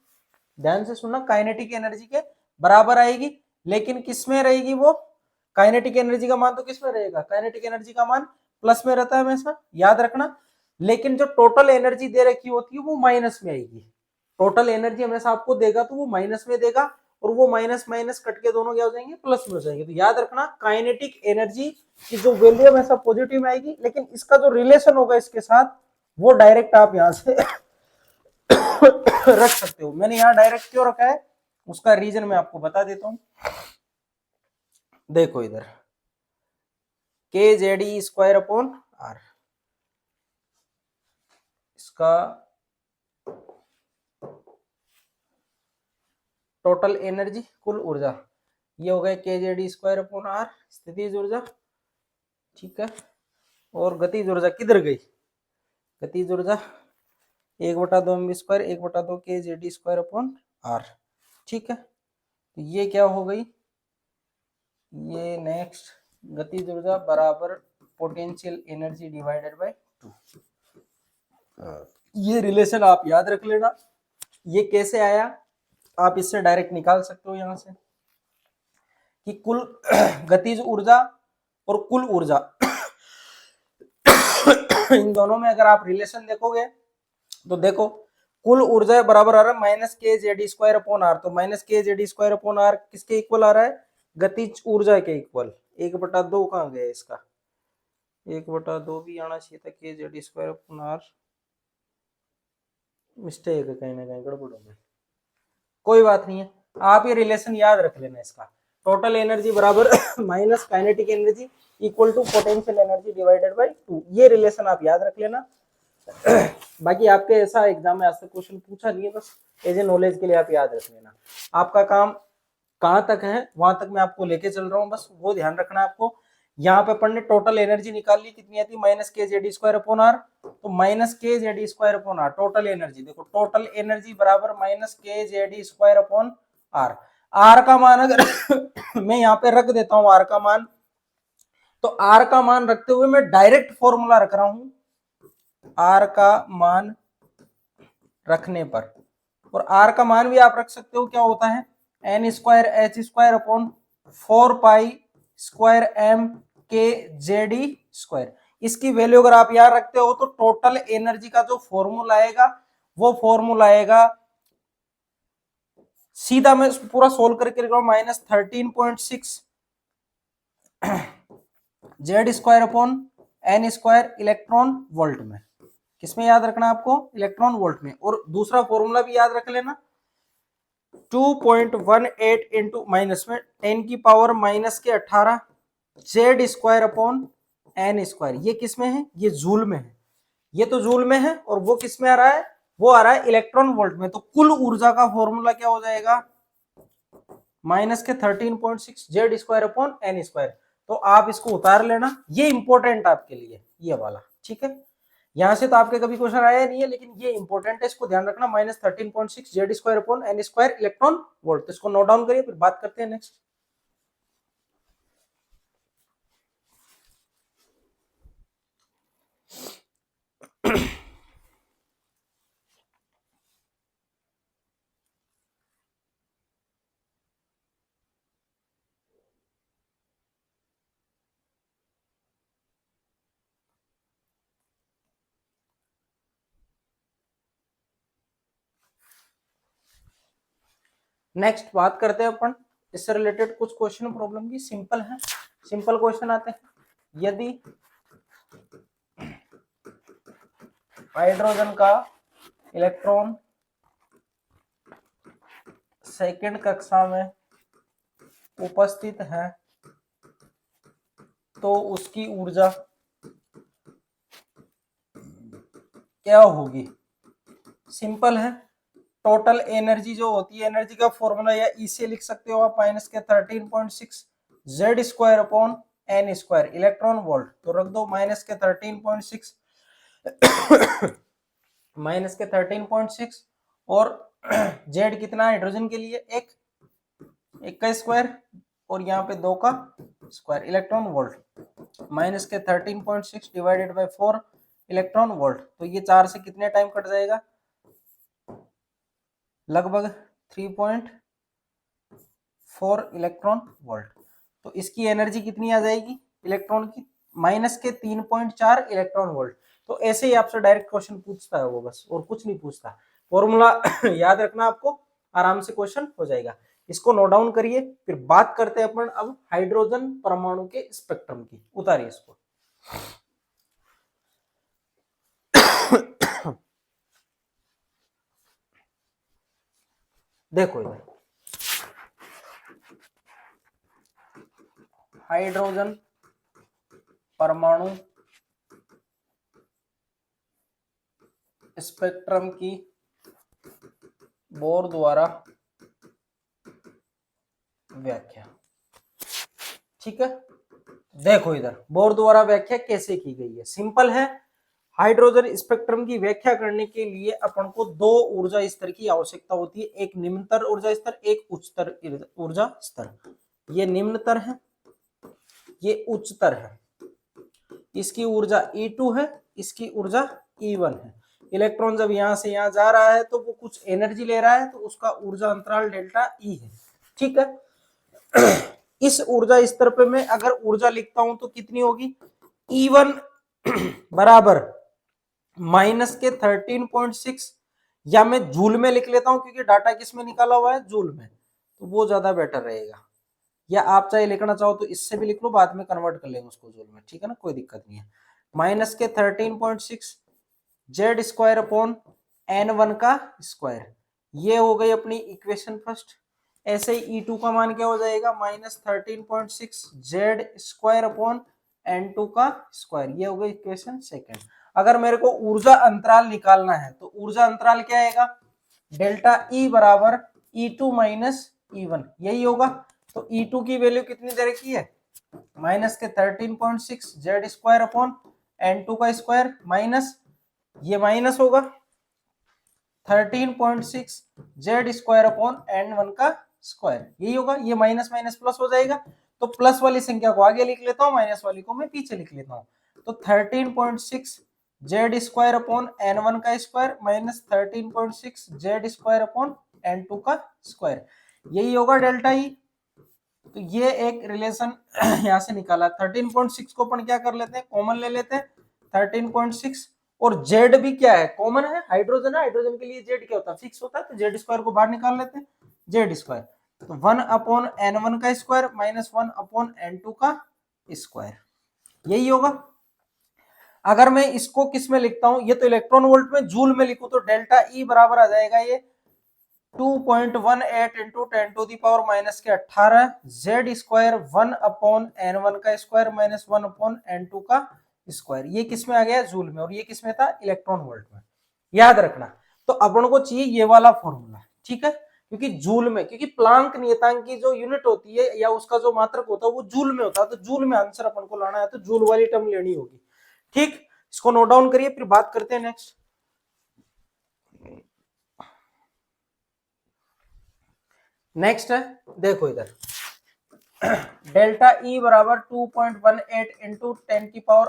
ध्यान से सुनना, काइनेटिक एनर्जी के बराबर आएगी, लेकिन किसमें रहेगी वो, काइनेटिक एनर्जी का मान तो किसमें रहेगा, काइनेटिक एनर्जी का मान प्लस में रहता है हमेशा, याद रखना। लेकिन जो टोटल एनर्जी दे रखी होती है वो माइनस में आएगी। टोटल एनर्जी हमेशा आपको देगा तो वो माइनस में देगा, और वो माइनस माइनस कट के दोनों क्या हो जाएंगे, प्लस में हो जाएंगे। तो याद रखना, काइनेटिक एनर्जी की जो वैल्यू हमेशा पॉजिटिव में आएगी, लेकिन इसका जो रिलेशन होगा इसके साथ वो डायरेक्ट आप यहां से रख सकते हो। मैंने यहां डायरेक्ट क्यों रखा है, उसका रीजन मैं आपको बता देता हूं। देखो इधर के ZE² अपॉन R, इसका टोटल एनर्जी कुल ऊर्जा, ये हो गया के ZE² अपॉन R स्थितिज ऊर्जा। ठीक है, और गतिज ऊर्जा किधर गई, गतिज ऊर्जा 1/2 mv², 1/2 के ZE² अपॉन R। ठीक है, तो ये क्या हो गई, ये नेक्स्ट गतिज ऊर्जा बराबर पोटेंशियल एनर्जी डिवाइडेड बाय 2। ये रिलेशन आप याद रख लेना। ये कैसे आया, आप इससे डायरेक्ट निकाल सकते हो यहां से कि कुल गतिज ऊर्जा और कुल ऊर्जा इन दोनों में अगर आप रिलेशन देखोगे तो देखो कुल ऊर्जा बराबर आ रहा है minus K Z square upon R. तो minus K Z square upon are किसके इक्वल आ रहा है? गतिज ऊर्जा के इक्वल। 1/2 कहाँ गया इसका? 1/2 भी आना चाहिए था, K Z square upon R. Mistake है, कहीं ना कहीं गड़बड़ हो गई। कोई बात नहीं है, आप ये रिलेशन याद रख लेना इसका। टोटल एनर्जी बराबर minus kinetic energy equal to potential energy divided by 2। ये रिलेशन आप याद रख लेना। बाकी आपके ऐसा एग्जाम में आज तक क्वेश्चन पूछा नहीं है, बस एज ए नॉलेज के लिए आप याद रख लेना। आपका काम कहाँ तक है वहां तक मैं आपको लेके चल रहा हूँ, बस वो ध्यान रखना है आपको। यहाँ पे अपन ने टोटल एनर्जी निकाल ली, कितनी आती है? Minus K Z square upon R. तो minus K Z square upon R total energy, देखो टोटल एनर्जी बराबर minus K Z square upon R. R का मान अगर मैं यहाँ पे रख देता हूँ आर का मान, तो आर का मान रखते हुए मैं डायरेक्ट फॉर्मूला रख रहा हूं आर का मान रखने पर। और आर का मान भी आप रख सकते हो, क्या होता है? N square H square upon 4 pi square M K Z e square. इसकी वैल्यू अगर आप याद रखते हो तो टोटल एनर्जी का जो फॉर्मूला आएगा वो फॉर्मूला आएगा, सीधा मैं पूरा सोल्व करके लिख रहा हूं, minus 13.6 Z square upon N square electron volt में। किसमें याद रखना है आपको? इलेक्ट्रॉन वोल्ट में। और दूसरा फॉर्मूला भी याद रख लेना, 2.18 इंटू माइनस में 10 की power minus K 18 Z square upon N square. ये किस में है? ये जूल में है। ये तो जूल में है, और वो किस में आ रहा है? वो आ रहा है इलेक्ट्रॉन वोल्ट में। तो कुल ऊर्जा का फॉर्मूला क्या हो जाएगा? Minus K 13.6 Z square upon N square. तो आप इसको उतार लेना, ये इंपॉर्टेंट आपके लिए ये वाला, ठीक है। यहां से तो आपके कभी क्वेश्चन आया नहीं है, लेकिन ये इंपॉर्टेंट है, इसको ध्यान रखना। Minus 13.6 Z square upon N square electron volt. तो इसको नोट डाउन करिए, फिर बात करते हैं नेक्स्ट। नेक्स्ट बात करते हैं अपन इससे रिलेटेड कुछ क्वेश्चन प्रॉब्लम की। सिंपल है, सिंपल क्वेश्चन आते हैं। यदि हाइड्रोजन का इलेक्ट्रॉन सेकंड कक्षा में उपस्थित है तो उसकी ऊर्जा क्या होगी? सिंपल है, टोटल एनर्जी जो होती है, एनर्जी का फॉर्मूला या ई से लिख सकते हो आप, minus K 13.6 Z square upon N square electron volt. तो रख दो माइनस के 13.6 माइनस के 13.6 और जेड कितना हाइड्रोजन के लिए? एक का स्क्वायर और यहाँ पे 2 का square electron volt. Minus K 13.6 divided by 4 electron volt. तो ये 4 से कितने टाइम कट जाएगा? लगभग 3.4 इलेक्ट्रॉन वोल्ट। तो इसकी एनर्जी कितनी आ जाएगी इलेक्ट्रॉन की? माइनस के 3.4 इलेक्ट्रॉन वोल्ट। तो ऐसे ही आपसे डायरेक्ट क्वेश्चन पूछता है वो, बस और कुछ नहीं पूछता। फॉर्मूला याद रखना, आपको आराम से क्वेश्चन हो जाएगा। इसको नोट डाउन करिए, फिर बात करते हैं अपन अब हाइड्रोजन परमाणु के स्पेक्ट्रम की। उतारिए इसको। देखो इधर, हाइड्रोजन परमाणु स्पेक्ट्रम की बोर द्वारा व्याख्या, ठीक है। देखो इधर बोर द्वारा व्याख्या कैसे की गई है, सिंपल है। हाइड्रोजन स्पेक्ट्रम की व्याख्या करने के लिए अपन को 2 ऊर्जा स्तर की आवश्यकता होती है, एक निम्नतर ऊर्जा स्तर, एक उच्चतर ऊर्जा स्तर। ये निम्नतर है, ये उच्चतर है। इसकी ऊर्जा E2 है, इसकी ऊर्जा E1 है। इलेक्ट्रॉन जब यहां से यहां जा रहा है तो वो कुछ एनर्जी ले रहा है, तो उसका ऊर्जा अंतराल डेल्टा E है, ठीक है। इस ऊर्जा स्तर पे मैं अगर ऊर्जा लिखता हूं तो कितनी होगी, E1 बराबर माइनस के 13.6, या मैं जूल में लिख लेता हूं क्योंकि डाटा किस में निकाला हुआ है, जूल में, तो वो ज्यादा बेटर रहेगा। या आप चाहे लिखना चाहो तो इससे भी लिख लो, बाद में कन्वर्ट कर लेंगे उसको जूल में, ठीक है ना, कोई दिक्कत नहीं है। Minus K 13.6 Z square upon N1 का स्क्वायर, ये हो गई अपनी इक्वेशन फर्स्ट। ऐसे ही E2 का मान क्या हो जाएगा, minus 13.6 Z square upon N2 का स्क्वायर, ये हो गई इक्वेशन सेकेंड। अगर मेरे को ऊर्जा अंतराल निकालना है तो ऊर्जा अंतराल क्या आएगा, डेल्टा E बराबर E2 माइनस E1, यही होगा। तो E2 की वैल्यू कितनी दे रखी है, minus K 13.6 Z square upon N2 का स्क्वायर, माइनस ये माइनस होगा 13.6 जेड स्क्वायर अपॉन N1 का स्क्वायर, यही होगा। ये माइनस माइनस प्लस हो जाएगा, तो प्लस वाली संख्या को आगे लिख लेता हूं, माइनस वाली को मैं पीछे लिख लेता हूं। तो 13.6 जेड स्क्वायर अपॉन N1 का square minus 13.6 Z square upon N2 का स्क्वायर, यही होगा डेल्टा ई। तो ये एक रिलेशन यहां से निकाला। 13.6 को अपन क्या कर लेते हैं, कॉमन ले लेते हैं 13.6, और जेड भी क्या है, कॉमन है, हाइड्रोजन है, हाइड्रोजन के लिए जेड क्या होता है, फिक्स होता है, तो जेड स्क्वायर को बाहर निकाल लेते हैं, जेड स्क्वायर, तो 1 अपॉन N1 का स्क्वायर माइनस 1 अपॉन N2 का स्क्वायर, यही होगा। अगर मैं इसको किस में लिखता हूं, ये तो इलेक्ट्रॉन वोल्ट में, जूल में लिखूं तो डेल्टा ई बराबर आ जाएगा ये 2.18 into 10 to the power minus K 18 Z square 1 upon N1 का स्क्वायर माइनस 1 अपॉन N2 का स्क्वायर, ये किस में आ गया, जूल में, और ये किस में था, इलेक्ट्रॉन वोल्ट में, याद रखना। तो अपन को चाहिए ये वाला फॉर्मूला, ठीक है, क्योंकि जूल में, क्योंकि प्लांक नियतांक की जो यूनिट होती है या उसका जो मात्रक होता है वो जूल में होता है, तो जूल में आंसर अपन को लाना है तो जूल वाली टर्म लेनी होगी, ठीक। इसको नोट डाउन करिए, फिर बात करते हैं नेक्स्ट। नेक्स्ट है, देखो इधर डेल्टा ई बराबर 2.18 इंटू 10 की power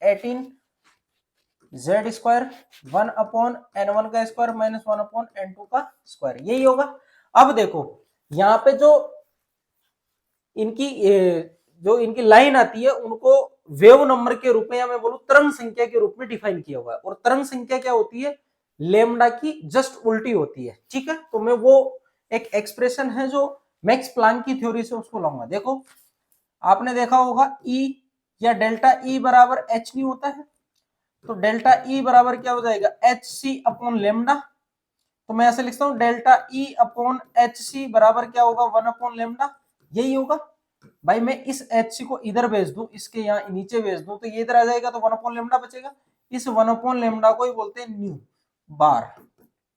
18 Z square 1 upon N1 का स्क्वायर माइनस 1 अपॉन N2 का स्क्वायर, यही होगा। अब देखो यहाँ पे जो इनकी लाइन आती है उनको वेव नंबर के रूप में, या मैं बोलूं तरंग संख्या के रूप में डिफाइन किया हुआ है, और तरंग संख्या क्या होती है, लेमडा की जस्ट उल्टी होती है, ठीक है। तो मैं वो एक एक्सप्रेशन है जो मैक्स प्लांक की थ्योरी से उसको लाऊंगा। देखो आपने देखा होगा E या डेल्टा E बराबर H नहीं होता है, तो डेल्टा E बराबर क्या हो जाएगा, HC अपॉन लेमडा। तो मैं ऐसे लिखता हूं डेल्टा E अपॉन HC बराबर क्या होगा, 1 अपॉन लेमडा, यही होगा। भाई मैं इस HC को इधर भेज दूं, इसके यहाँ नीचे भेज दूं, तो ये इधर आ जाएगा, तो 1 अपॉन लेमडा बचेगा। इस 1 अपॉन लेमडा को ही बोलते हैं न्यू बार,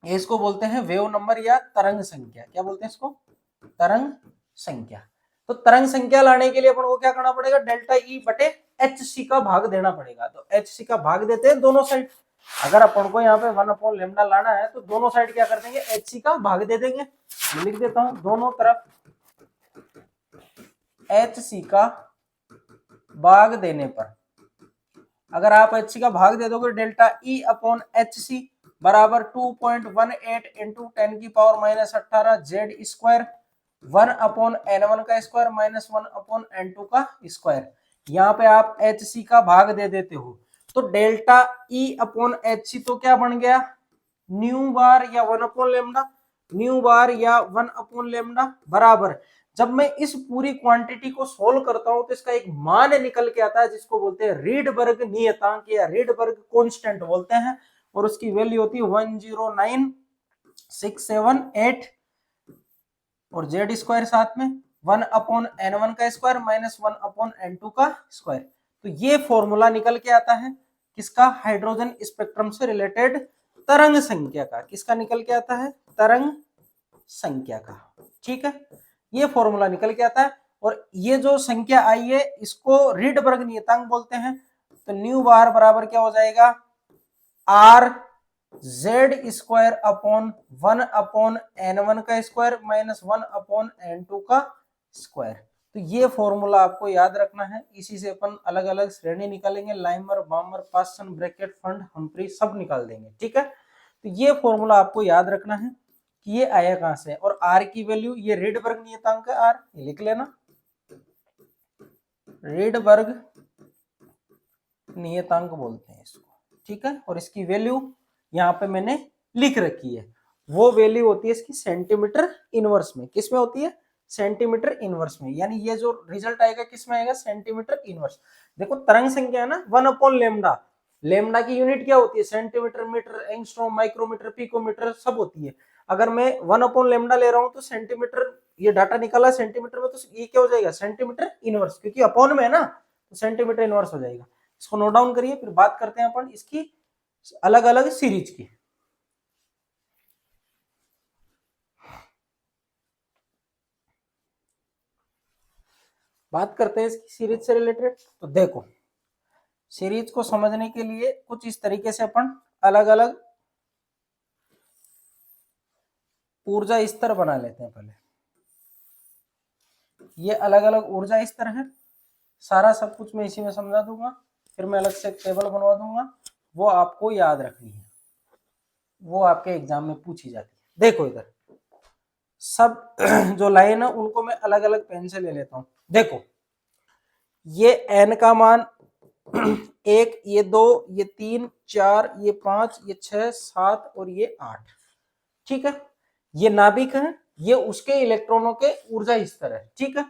इसको बोलते हैं वेव नंबर या तरंग संख्या, क्या बोलते हैं इसको, तरंग संख्या। तो तरंग संख्या लाने के लिए अपन को क्या करना पड़ेगा, डेल्टा ई बटे HC का भाग देना पड़ेगा। तो HC का भाग देते हैं दोनों साइड, अगर अपन को यहाँ पे 1 अपॉन लेमडा लाना है तो दोनों साइड क्या कर देंगे, HC का भाग दे देंगे। मैं लिख देता हूं, दोनों तरफ HC का भाग देने पर, अगर आप HC का भाग दे दोगे, डेल्टा E अपॉन HC बराबर 2.18 इंटू 10 की power minus 18 Z square 1 upon N1 का स्क्वायर माइनस 1 अपॉन N2 का स्क्वायर। यहाँ पे आप HC का भाग दे देते हो, तो डेल्टा E अपॉन HC तो क्या बन गया, न्यू बार या 1 अपॉन लेमडा, न्यू बार या 1 अपॉन लेमडा बराबर, जब मैं इस पूरी क्वांटिटी को सोल्व करता हूं तो इसका एक मान निकल के आता है जिसको बोलते हैं रीडबर्ग नियतांक या रीडबर्ग कांस्टेंट बोलते हैं, और उसकी वैल्यू होती है 109678, और जेड स्क्वायर साथ में 1 अपॉन N1 का स्क्वायर माइनस 1 अपॉन N2 का स्क्वायर। तो ये फॉर्मूला निकल के आता है किसका, हाइड्रोजन स्पेक्ट्रम से रिलेटेड तरंग संख्या का, किसका निकल के आता है, तरंग संख्या का, ठीक है, ये फॉर्मूला निकल के आता है। और ये जो संख्या आई है इसको रीडबर्ग नियतांक बोलते हैं। तो न्यू बार बराबर क्या हो जाएगा, are Z square upon 1 upon N1 का स्क्वायर माइनस 1 अपॉन N2 का स्क्वायर। तो ये फॉर्मूला आपको याद रखना है, इसी से अपन अलग अलग श्रेणी निकालेंगे, लाइमर, बामर, पास्सन, ब्रैकेट, फंड, हम्फ्री सब निकाल देंगे, ठीक है। तो ये फॉर्मूला आपको याद रखना है कि ये आया कहां से, और आर की वैल्यू, ये रीडबर्ग नियतांक है आर, लिख लेना, रीडबर्ग नियतांक बोलते हैं इसको, ठीक है। और इसकी वैल्यू यहाँ पे मैंने लिख रखी है, वो वैल्यू होती है इसकी सेंटीमीटर इनवर्स में। किस में होती है? सेंटीमीटर इनवर्स में। यानी ये जो रिजल्ट आएगा किस में आएगा? Centimetre inverse. देखो तरंग संख्या है ना 1/λ, लेमडा की यूनिट क्या होती है? Centimetre, metre, angstrom, micrometre, picometre सब होती है। अगर मैं 1/λ ले रहा हूं तो सेंटीमीटर, ये डाटा निकाला सेंटीमीटर में, तो ये क्या हो जाएगा? सेंटीमीटर इनवर्स, क्योंकि अपॉन में है ना, तो सेंटीमीटर इनवर्स हो जाएगा। इसको नोट डाउन करिए, फिर बात करते हैं अपन इसकी अलग अलग सीरीज की। बात करते हैं इसकी सीरीज से रिलेटेड। तो देखो सीरीज को समझने के लिए कुछ इस तरीके से अपन अलग अलग ऊर्जा स्तर बना लेते हैं। पहले ये अलग अलग ऊर्जा स्तर है, सारा सब कुछ मैं इसी में समझा दूंगा, फिर मैं अलग से एक टेबल बनवा दूंगा, वो आपको याद रखनी है, वो आपके एग्जाम में पूछी जाती है। देखो इधर सब जो लाइन है उनको मैं अलग अलग पेन से ले लेता हूं। देखो ये n का मान 1, ये 2, ये 3, 4, ये 5, ये 6, 7 और ये 8, ठीक है। ये नाभिक है, ये उसके इलेक्ट्रॉनों के ऊर्जा स्तर है, ठीक है।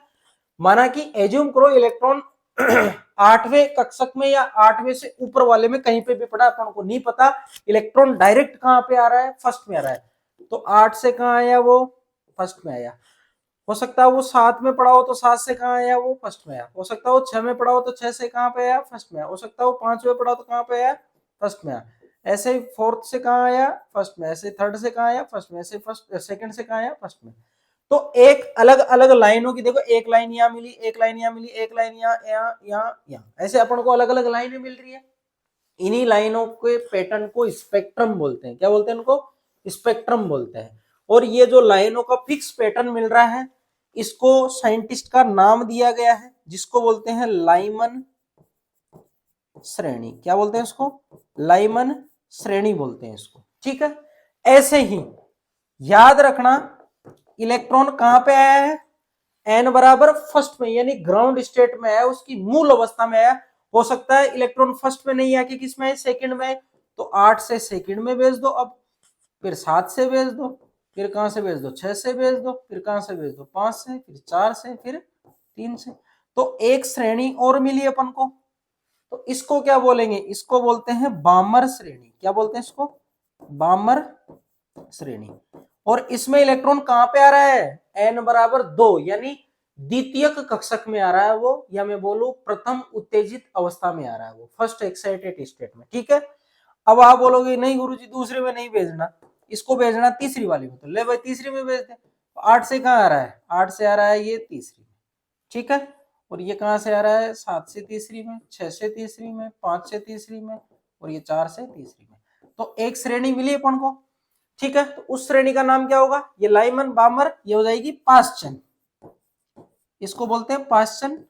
माना कि एज्यूम करो इलेक्ट्रॉन 8वें कक्षक में या 8वें से ऊपर वाले में कहीं पे भी पड़ा, अपन को नहीं पता इलेक्ट्रॉन डायरेक्ट कहां पे आ रहा है, फर्स्ट में आ रहा है, तो 8 से कहां आया? वो फर्स्ट में आया। हो सकता है वो 7 में पड़ा हो तो 7 से कहां आया? वो फर्स्ट में आया। हो सकता है वो 6 में पड़ा हो तो 6 से कहां पे आया? फर्स्ट में आया। हो सकता है वो 5 में पड़ा हो तो कहां पे आया? फर्स्ट में आया। ऐसे ही फोर्थ से कहां आया? फर्स्ट में। ऐसे थर्ड से कहां आया? फर्स्ट में। ऐसे फर्स्ट सेकंड से कहां आया? फर्स्ट में। तो एक अलग अलग लाइनों की देखो, एक लाइन यहाँ मिली, एक लाइन यहाँ मिली, एक लाइन यहाँ, ऐसे अपन को अलग अलग लाइनें मिल रही है। इन्हीं लाइनों के पैटर्न को स्पेक्ट्रम बोलते हैं। क्या बोलते हैं इनको? स्पेक्ट्रम बोलते हैं। और ये जो लाइनों का फिक्स पैटर्न मिल रहा है, इसको साइंटिस्ट का नाम दिया गया है, जिसको बोलते हैं लाइमन श्रेणी। क्या बोलते हैं इसको? लाइमन श्रेणी बोलते हैं इसको, ठीक है। ऐसे ही याद रखना इलेक्ट्रॉन कहां पे आया है? एन बराबर फर्स्ट में, यानी ग्राउंड स्टेट में है, उसकी मूल अवस्था में है। हो सकता है इलेक्ट्रॉन फर्स्ट में नहीं आके किस में? सेकंड में। तो 8 से सेकंड में भेज दो, अब फिर 7 से भेज दो, फिर कहां से भेज दो? 6 से भेज दो, फिर कहां से भेज दो? 5 से, फिर 4 से, फिर 3 से। तो एक श्रेणी और मिली अपन को, तो इसको क्या बोलेंगे? इसको बोलते हैं बामर श्रेणी। क्या बोलते हैं इसको? बामर श्रेणी। और इसमें इलेक्ट्रॉन कहां पे आ रहा है? n बराबर 2, यानी द्वितीयक कक्षक में आ रहा है वो, या मैं बोलूं प्रथम उत्तेजित अवस्था में आ रहा है वो, फर्स्ट एक्साइटेड स्टेट में, ठीक है। अब आप बोलोगे नहीं गुरुजी दूसरे में नहीं भेजना, इसको भेजना तीसरी वाली में, तो ले भाई तीसरी में भेज दे। 8 से कहां आ रहा है? 8 से आ रहा है ये तीसरी में, ठीक है। और ये कहां से आ रहा है? 7 से तीसरी में, 6 से तीसरी में, 5 से तीसरी में, और ये 4 से तीसरी में। तो एक श्रेणी मिली अपन को, ठीक है। तो उस श्रेणी का नाम क्या होगा? ये लाइमन बामर, ये हो जाएगी पाश्चन, इसको बोलते हैं पाश्चन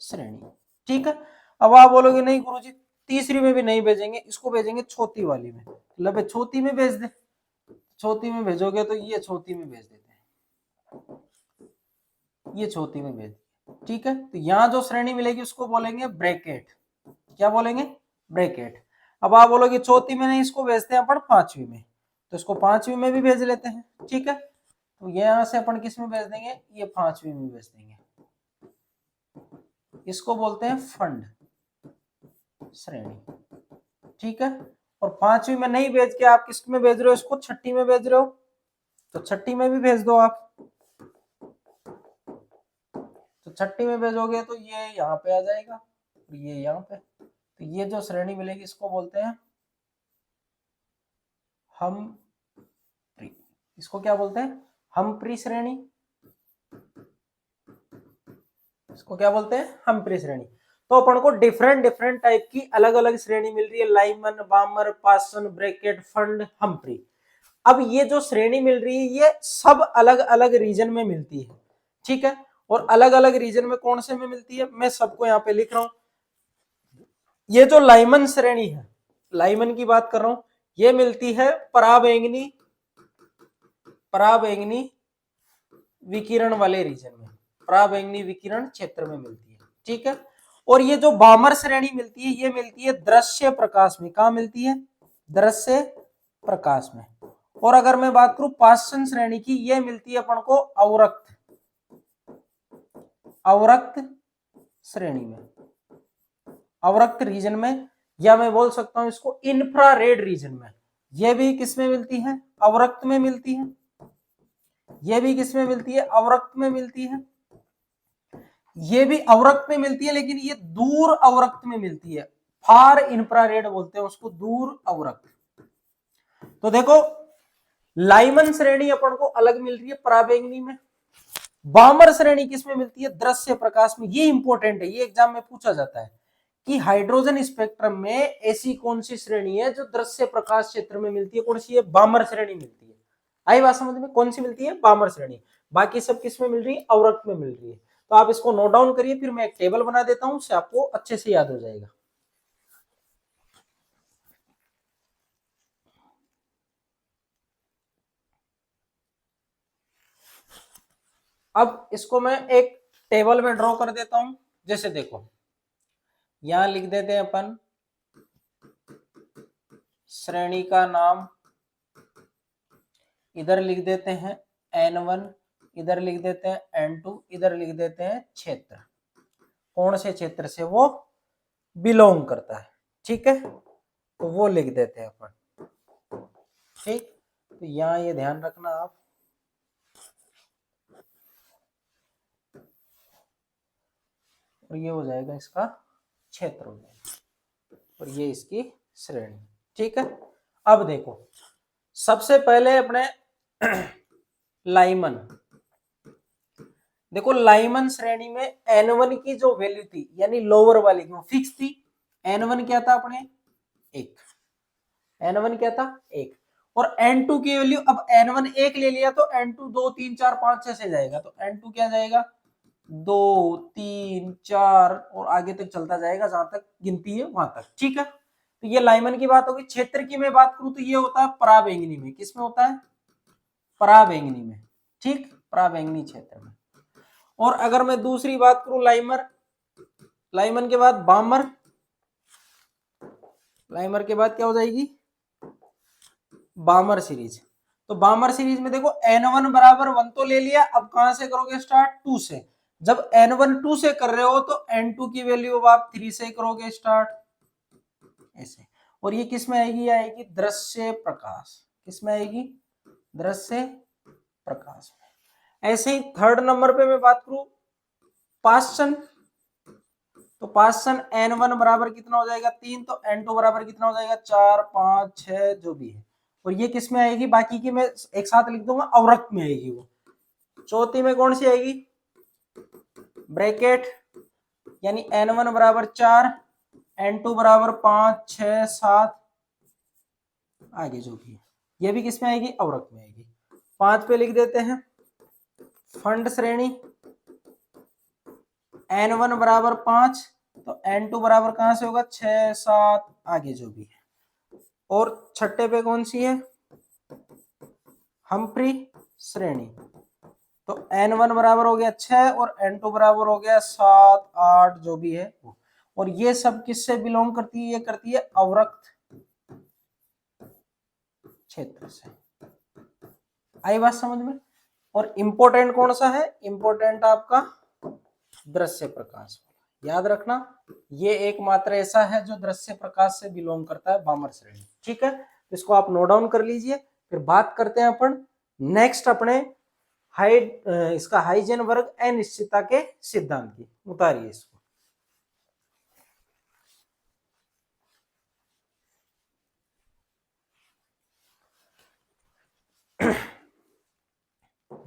श्रेणी, ठीक है। अब आप बोलोगे नहीं गुरुजी तीसरी में भी नहीं भेजेंगे, इसको भेजेंगे चौथी वाली में। लब चौथी में भेज दे, चौथी में भेजोगे तो ये चौथी में भेज देते हैं, ये चौथी में भेज, ठीक है। तो यहां जो श्रेणी मिलेगी उसको बोलेंगे ब्रैकेट। क्या बोलेंगे? ब्रैकेट। अब आप बोलोगे चौथी में नहीं, इसको भेजते हैं अपन पांचवी में, तो इसको पांचवी में भी भेज लेते हैं, ठीक है। तो यहां से अपन किस में भेज देंगे? ये पांचवी में भेज देंगे, इसको बोलते हैं फंड श्रेणी, ठीक है। और पांचवी में नहीं भेज के आप किस में भेज रहे हो? इसको छठी में भेज रहे हो, तो छठी में भी भेज दो आप। तो छठी में भेजोगे तो ये यहाँ पे आ जाएगा, ये यहाँ पे। तो ये जो श्रेणी मिलेगी इसको बोलते हैं हम्प्री। इसको क्या बोलते हैं? हम्प्री श्रेणी। इसको क्या बोलते हैं? हम्प्री श्रेणी। तो अपन को डिफरेंट डिफरेंट टाइप की अलग अलग श्रेणी मिल रही है, लाइमन, बामर, पासन, ब्रैकेट, फंड, हम्प्री। अब ये जो श्रेणी मिल रही है ये सब अलग अलग रीजन में मिलती है, ठीक है। और अलग अलग रीजन में कौन से में मिलती है मैं सबको यहाँ पे लिख रहा हूं। ये जो लाइमन श्रेणी है, लाइमन की बात कर रहा हूं, ये मिलती है पराबैंगनी विकिरण वाले रीजन में, पराबैंगनी विकिरण क्षेत्र में मिलती है, ठीक है। और ये जो बामर श्रेणी मिलती है, ये मिलती है दृश्य प्रकाश में। कहां मिलती है? दृश्य प्रकाश में। और अगर मैं बात करूं पाषाण श्रेणी की, ये मिलती है अपन को अवरक्त, अवरक्त श्रेणी में, अवरक्त रीजन में, या मैं बोल सकता हूं इसको इंफ्रारेड रीजन में। ये भी किसमें मिलती है? अवरक्त में मिलती है। ये भी किसमें मिलती है? अवरक्त में मिलती है। ये भी अवरक्त में मिलती है, लेकिन ये दूर अवरक्त में मिलती है। फार इंफ्रारेड बोलते हैं उसको, दूर अवरक्त। तो देखो लाइमन श्रेणी अपन को अलग मिल रही है पराबैंगनी में, बामर श्रेणी किसमें मिलती है? दृश्य प्रकाश में। ये इंपॉर्टेंट है, ये एग्जाम में पूछा जाता है कि हाइड्रोजन स्पेक्ट्रम में ऐसी कौन सी श्रेणी है जो दृश्य प्रकाश क्षेत्र में मिलती है? कौन सी है? बामर श्रेणी मिलती है। आई बात समझ में? कौन सी मिलती है? बामर श्रेणी। बाकी सब किसमें मिल रही है? अवरक्त में मिल रही है। तो आप इसको नोट डाउन करिए, फिर मैं एक टेबल बना देता हूं, उससे आपको अच्छे से याद हो जाएगा। अब इसको मैं एक टेबल में ड्रॉ कर देता हूं। जैसे देखो, यहां लिख देते हैं अपन श्रेणी का नाम, इधर लिख देते हैं N1, इधर लिख देते हैं N2, इधर लिख देते हैं क्षेत्र, कौन से क्षेत्र से वो बिलोंग करता है। ठीक है, तो वो लिख देते हैं अपन। ठीक, तो यहां ये ध्यान रखना आप, और ये हो जाएगा इसका क्षेत्र हो जाएगा, और ये इसकी श्रेणी। ठीक है, अब देखो सबसे पहले अपने लाइमन, देखो लाइमन श्रेणी में N1 की जो वैल्यू थी, यानी लोअर वाली की, वो फिक्स थी। N1 क्या था अपने? 1। N1 क्या था? 1। और N2 की वैल्यू, अब N1 1 ले लिया तो N2 2 3 4 5 6 से जाएगा, तो N2 क्या जाएगा? 2 3 4 और आगे तक चलता जाएगा, जहां तक गिनती है वहां तक। ठीक है, तो ये लाइमन की बात होगी। क्षेत्र की मैं बात करूं तो ये होता है पराबैंगनी में। किसमें होता है? पराबैंगनी में। ठीक, पराबैंगनी क्षेत्र में। और अगर मैं दूसरी बात करूं लाइमर, लाइमन के बाद बामर, लाइमर के बाद क्या हो जाएगी? बामर सीरीज। तो बामर सीरीज में देखो N1 बराबर 1 तो ले लिया, अब कहां से करोगे स्टार्ट? 2 से। जब N1 2 से कर रहे हो तो N2 की वैल्यू अब आप 3 से करोगे स्टार्ट, ऐसे। और ये किस में आएगी? आएगी दृश्य प्रकाश। किस में आएगी? दृश्य प्रकाश में। ऐसे ही थर्ड नंबर पे मैं बात करूं पाषाण, तो पाषाण N1 बराबर कितना हो जाएगा? 3। तो N2 बराबर कितना हो जाएगा? 4 5 6 जो भी है। और ये किस में आएगी? बाकी की मैं एक साथ लिख दूंगा, अवरक्त में आएगी वो। चौथी में कौन सी आएगी? ब्रैकेट, यानी N1 बराबर 4, N2 बराबर 5 6 7, आगे जो भी है, ये भी किस में आएगी? अवरक्त में आएगी। 5 पे लिख देते हैं फंड श्रेणी, N1 बराबर 5, तो N2 बराबर कहां से होगा? 6 7, आगे जो भी है। और छठे पे कौन सी है? हम्फ्री श्रेणी, तो N1 बराबर हो गया 6 और N2 बराबर हो गया 7 8 जो भी है वो। और ये सब किससे बिलोंग करती है? ये करती है अवरक्त क्षेत्र से। आई बात समझ में? और इंपॉर्टेंट कौन सा है? इंपॉर्टेंट आपका दृश्य प्रकाश। याद रखना, ये एकमात्र ऐसा है जो दृश्य प्रकाश से बिलोंग करता है, बामर श्रेणी। ठीक है, तो इसको आप नोट डाउन कर लीजिए। फिर बात करते हैं अपन नेक्स्ट अपने इसका हाइजेन वर्ग अनिश्चितता के सिद्धांत की। उतारिए इसको।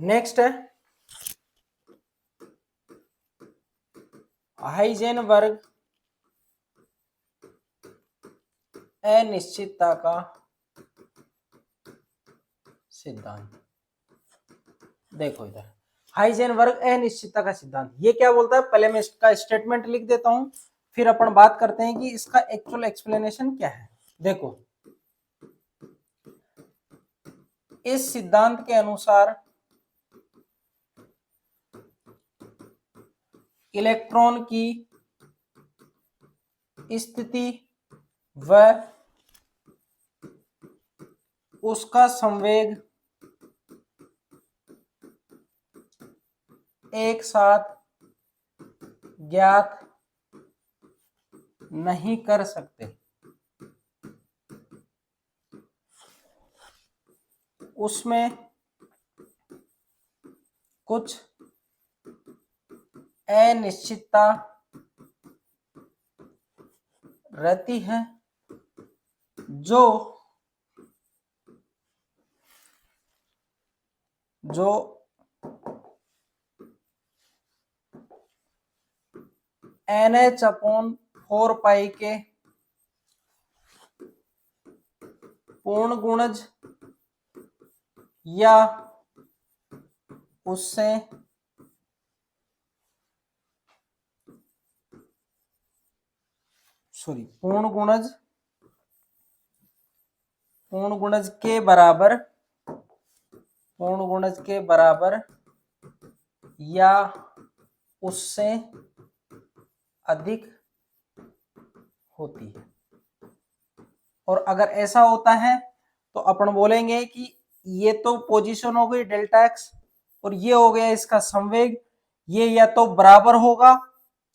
नेक्स्ट है हाइजेन वर्ग अनिश्चितता का सिद्धांत। देखो इधर हाइजेन वर्ग अनिश्चितता का सिद्धांत, ये क्या बोलता है? पहले मैं इसका स्टेटमेंट लिख देता हूं, फिर अपन बात करते हैं कि इसका एक्चुअल एक्सप्लेनेशन क्या है। देखो, इस सिद्धांत के अनुसार इलेक्ट्रॉन की स्थिति व उसका संवेग एक साथ ज्ञात नहीं कर सकते। उसमें कुछ अनिश्चितता रहती है जो NH/4 के पूर्ण गुणज या उससे पूर्ण गुणज के बराबर या उससे अधिक होती है। और अगर ऐसा होता है तो अपन बोलेंगे कि ये तो पोजीशन हो गई डेल्टा एक्स और ये हो गया इसका संवेग, ये या तो बराबर होगा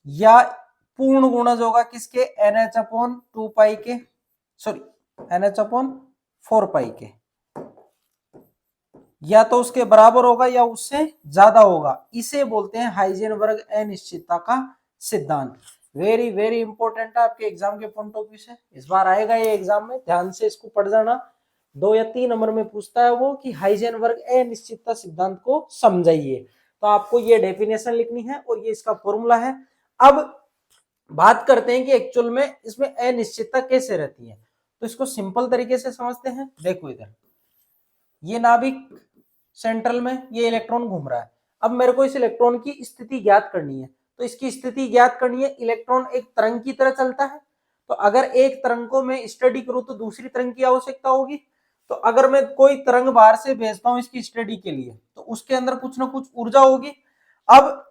या पूर्ण गुणज होगा किसके, NH/2 के, NH/4 के, या तो उसके बराबर होगा या उससे ज्यादा होगा। इसे बोलते हैं हाइजेनबर्ग अनिश्चितता का सिद्धांत। वेरी वेरी इंपॉर्टेंट है आपके एग्जाम के पॉइंट ऑफ व्यू से, इस बार आएगा ये एग्जाम में, ध्यान से इसको पढ़ जाना। 2 या 3 नंबर में पूछता है वो कि हाइजेनबर्ग अनिश्चितता सिद्धांत को समझाइए, तो आपको ये डेफिनेशन लिखनी है और ये इसका फॉर्मूला है। अब बात करते हैं कि एक्चुअल में इसमें अनिश्चितता कैसे रहती है, तो इसको सिंपल तरीके से समझते हैं। देखो इधर ये नाभिक सेंट्रल में ये इलेक्ट्रॉन घूम रहा है। अब मेरे को इस इलेक्ट्रॉन की स्थिति ज्ञात करनी है, तो इसकी स्थिति ज्ञात करनी है। इलेक्ट्रॉन एक तरंग की तरह चलता है, तो अगर एक तरंग को मैं स्टडी करूं तो दूसरी तरंग की आवश्यकता होगी। तो अगर मैं कोई तरंग बाहर से भेजता हूं इसकी स्टडी के लिए, तो उसके अंदर कुछ ना कुछ ऊर्जा होगी। अब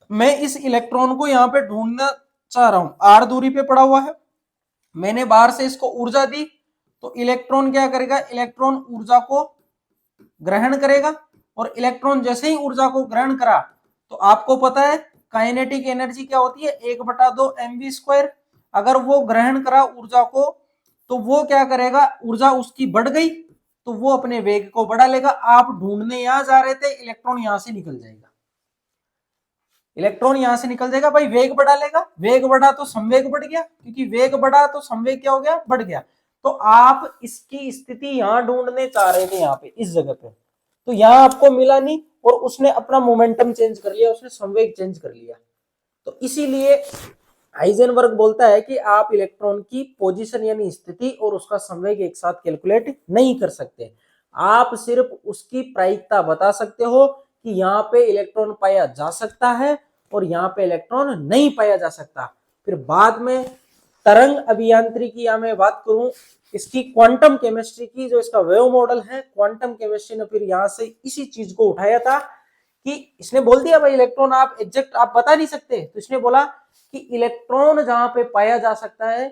मैं इस इलेक्ट्रॉन को यहाँ पे ढूंढना चाह रहा हूं, आर दूरी पे पड़ा हुआ है, मैंने बाहर से इसको ऊर्जा दी, तो इलेक्ट्रॉन क्या करेगा, इलेक्ट्रॉन ऊर्जा को ग्रहण करेगा। और इलेक्ट्रॉन जैसे ही ऊर्जा को ग्रहण करा, तो आपको पता है काइनेटिक एनर्जी क्या होती है, 1/2 mv²। अगर वो ग्रहण करा ऊर्जा को, तो वो क्या करेगा, ऊर्जा उसकी बढ़ गई तो वो अपने वेग को बढ़ा लेगा। आप ढूंढने यहां जा रहे थे, इलेक्ट्रॉन यहां से निकल जाएगा, इलेक्ट्रॉन यहां से निकल जाएगा भाई, वेग बढ़ा लेगा, वेग बढ़ा तो संवेग बढ़ गया, क्योंकि वेग बढ़ा तो संवेग क्या हो गया, बढ़ गया। तो आप इसकी स्थिति यहां ढूंढने चाह रहे थे, यहाँ पे इस जगह पे, तो यहां आपको मिला नहीं और उसने अपना मोमेंटम चेंज कर लिया, उसने संवेग चेंज कर लिया। तो इसीलिए हाइजेनबर्ग बोलता है कि आप इलेक्ट्रॉन की पोजीशन यानी स्थिति और उसका संवेग एक साथ कैलकुलेट नहीं कर सकते, आप सिर्फ उसकी प्रायिकता बता सकते हो कि यहाँ पे इलेक्ट्रॉन पाया जा सकता है और यहाँ पे इलेक्ट्रॉन नहीं पाया जा सकता। फिर बाद में तरंग अभियांत्रिकी या मैं बात करूं इसकी क्वांटम केमिस्ट्री की, जो इसका वेव मॉडल है, क्वांटम केमिस्ट्री ने फिर यहां से इसी चीज को उठाया था कि इसने बोल दिया भाई इलेक्ट्रॉन आप एग्जैक्ट आप बता नहीं सकते, तो इसने बोला कि इलेक्ट्रॉन जहां पे पाया जा सकता है,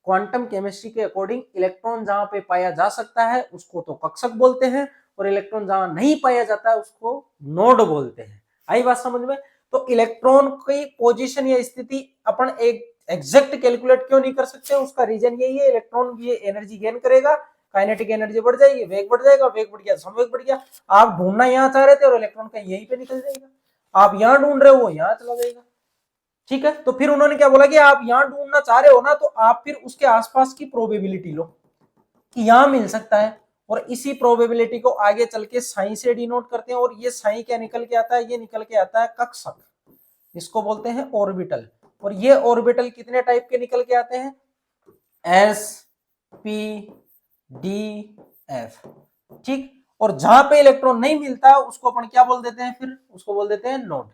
क्वांटम केमिस्ट्री के अकॉर्डिंग इलेक्ट्रॉन जहां पे पाया जा सकता है उसको तो कक्षक बोलते हैं, और इलेक्ट्रॉन जहां नहीं पाया जाता है उसको नोड बोलते हैं। आई बात समझ में? तो इलेक्ट्रॉन की पोजीशन या स्थिति अपन एक एग्जैक्ट कैलकुलेट क्यों नहीं कर सकते, उसका रीजन यही है, इलेक्ट्रॉन ये एनर्जी गेन करेगा, काइनेटिक एनर्जी बढ़ जाएगी, वेग बढ़ जाएगा, वेग बढ़ गया संवेग बढ़ गया। आप ढूंढना यहाँ चाह रहे थे और इलेक्ट्रॉन का यहीं पे निकल जाएगा, आप यहाँ ढूंढ रहे हो वो यहाँ चला जाएगा। ठीक है, तो फिर उन्होंने क्या बोला कि आप यहाँ ढूंढना चाह रहे हो ना, तो आप फिर उसके आसपास की प्रोबेबिलिटी लो कि यहाँ मिल सकता है, और इसी प्रोबेबिलिटी को आगे चल के साई से डिनोट करते हैं। और ये साई क्या निकल के आता है, ये निकल के आता है कक्षक, इसको बोलते हैं ऑर्बिटल। और ये ऑर्बिटल कितने टाइप के निकल के आते हैं, एस पी डी एफ। ठीक, और जहां पे इलेक्ट्रॉन नहीं मिलता उसको अपन क्या बोल देते हैं, फिर उसको बोल देते हैं नोड।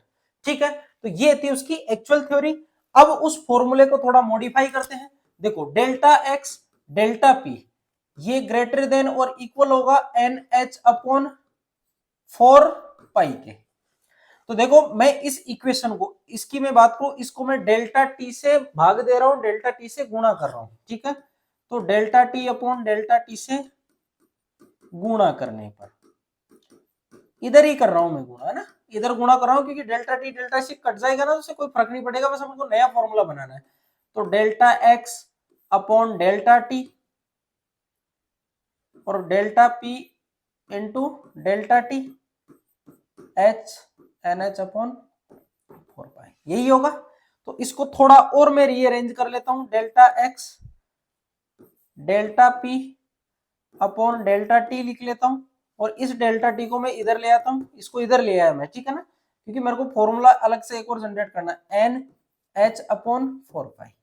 ठीक है, तो ये थी उसकी एक्चुअल थ्योरी। अब उस फॉर्मूले को थोड़ा मॉडिफाई करते हैं। देखो डेल्टा एक्स डेल्टा पी ये ग्रेटर देन और इक्वल होगा NH/4 के। तो देखो मैं इस इक्वेशन को, इसकी मैं बात करूं, इसको मैं डेल्टा टी से भाग दे रहा हूं, डेल्टा टी से गुणा कर रहा हूं, ठीक है। तो delta T upon delta T से गुणा करने पर, इधर ही कर रहा हूं मैं गुणा, है ना, इधर गुणा कर रहा हूं क्योंकि डेल्टा से कट जाएगा ना, उससे कोई फर्क नहीं पड़ेगा, बस हमको नया फॉर्मूला बनाना है। तो delta X upon delta T और delta P into delta T H N H upon 4 pi, यही होगा। तो इसको थोड़ा और मैं रीअरेंज कर लेता हूं, delta X delta P upon delta T लिख लेता हूं, और इस डेल्टा टी को मैं इधर ले आता हूं, इसको इधर ले आया मैं, ठीक है ना, क्योंकि मेरे को फॉर्मूला अलग से एक और जनरेट करना है, एन एच अपॉन 4 पाई।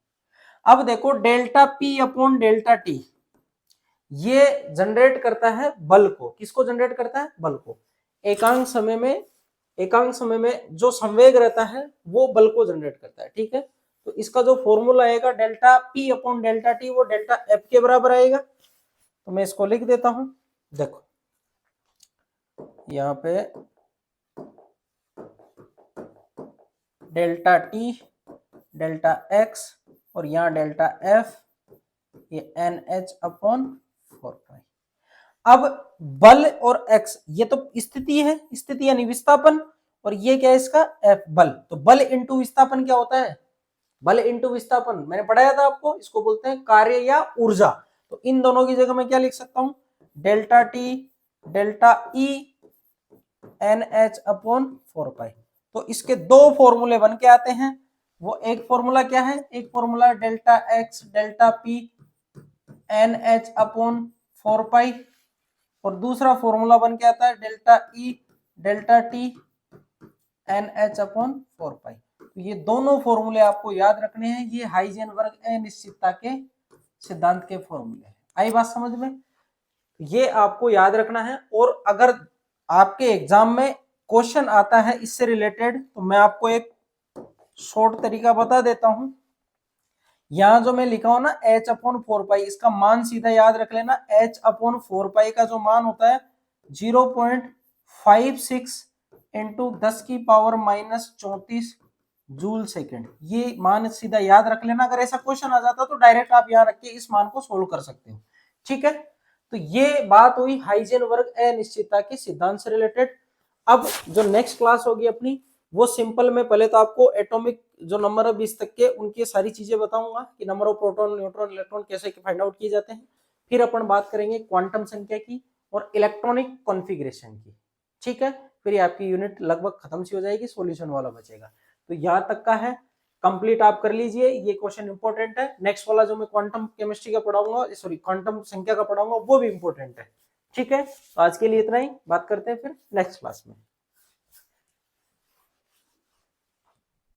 अब देखो delta P upon delta T ये जनरेट करता है बल को, किसको जनरेट करता है, बल को। एकांक समय में जो संवेग रहता है वो बल को जनरेट करता है, ठीक है। तो इसका जो फॉर्मूला आएगा delta P upon delta T वो डेल्टा एफ के बराबर आएगा। तो मैं इसको लिख देता हूं, देखो यहाँ पे डेल्टा टी डेल्टा एक्स और यहाँ डेल्टा एफ, ये एन एच अपॉन 4 पाई। अब बल और x ये तो स्थिति है, स्थिति यानी विस्थापन, और ये क्या है इसका f बल। तो बल इंटू विस्थापन क्या होता है, बल इंटू विस्थापन मैंने पढ़ाया था आपको, इसको बोलते हैं कार्य या ऊर्जा। तो इन दोनों की जगह मैं क्या लिख सकता हूं, delta T delta E N H upon 4 pi. तो इसके दो फॉर्मूले बन के आते हैं, वो एक फॉर्मूला क्या है, एक formula delta X delta P N H upon 4 pi, और दूसरा फॉर्मूला बन के आता है delta E delta T N H upon 4 pi. तो ये दोनों फॉर्मूले आपको याद रखने हैं, ये हाइजेनबर्ग अनिश्चितता के सिद्धांत के फॉर्मूले हैं। आई बात समझ में, ये आपको याद रखना है। और अगर आपके एग्जाम में क्वेश्चन आता है इससे रिलेटेड, तो मैं आपको एक शॉर्ट तरीका बता देता हूं। यहां जो मैं लिखा हूं ना h अपॉन 4 पाई, इसका मान सीधा याद रख लेना, h अपॉन 4 पाई का जो मान होता है 0.56 इंटू 10 की पावर माइनस 34 जूल सेकेंड। ये मान सीधा याद रख लेना, अगर ऐसा क्वेश्चन आ जाता तो डायरेक्ट आप यहाँ रख के इस मान को सोल्व कर सकते हो, ठीक है। तो ये बात हुई हाइजेनबर्ग अनिश्चितता के सिद्धांत से रिलेटेड। अब जो नेक्स्ट क्लास होगी अपनी, वो सिंपल में पहले तो आपको एटॉमिक जो नंबर है 20 तक के, उनकी सारी चीजें बताऊंगा कि number of proton neutron electron कैसे फाइंड आउट किए जाते हैं। फिर अपन बात करेंगे क्वांटम संख्या की और इलेक्ट्रॉनिक कॉन्फ़िगरेशन की, ठीक है। फिर आपकी यूनिट लगभग खत्म सी हो जाएगी, सॉल्यूशन वाला बचेगा। तो यहाँ तक का है, कंप्लीट आप कर लीजिए, ये क्वेश्चन इंपॉर्टेंट है। नेक्स्ट वाला जो मैं क्वांटम केमिस्ट्री का पढ़ाऊंगा, सॉरी क्वांटम संख्या का पढ़ाऊंगा, वो भी इंपॉर्टेंट है, ठीक है। तो आज के लिए इतना ही, बात करते हैं फिर नेक्स्ट क्लास में।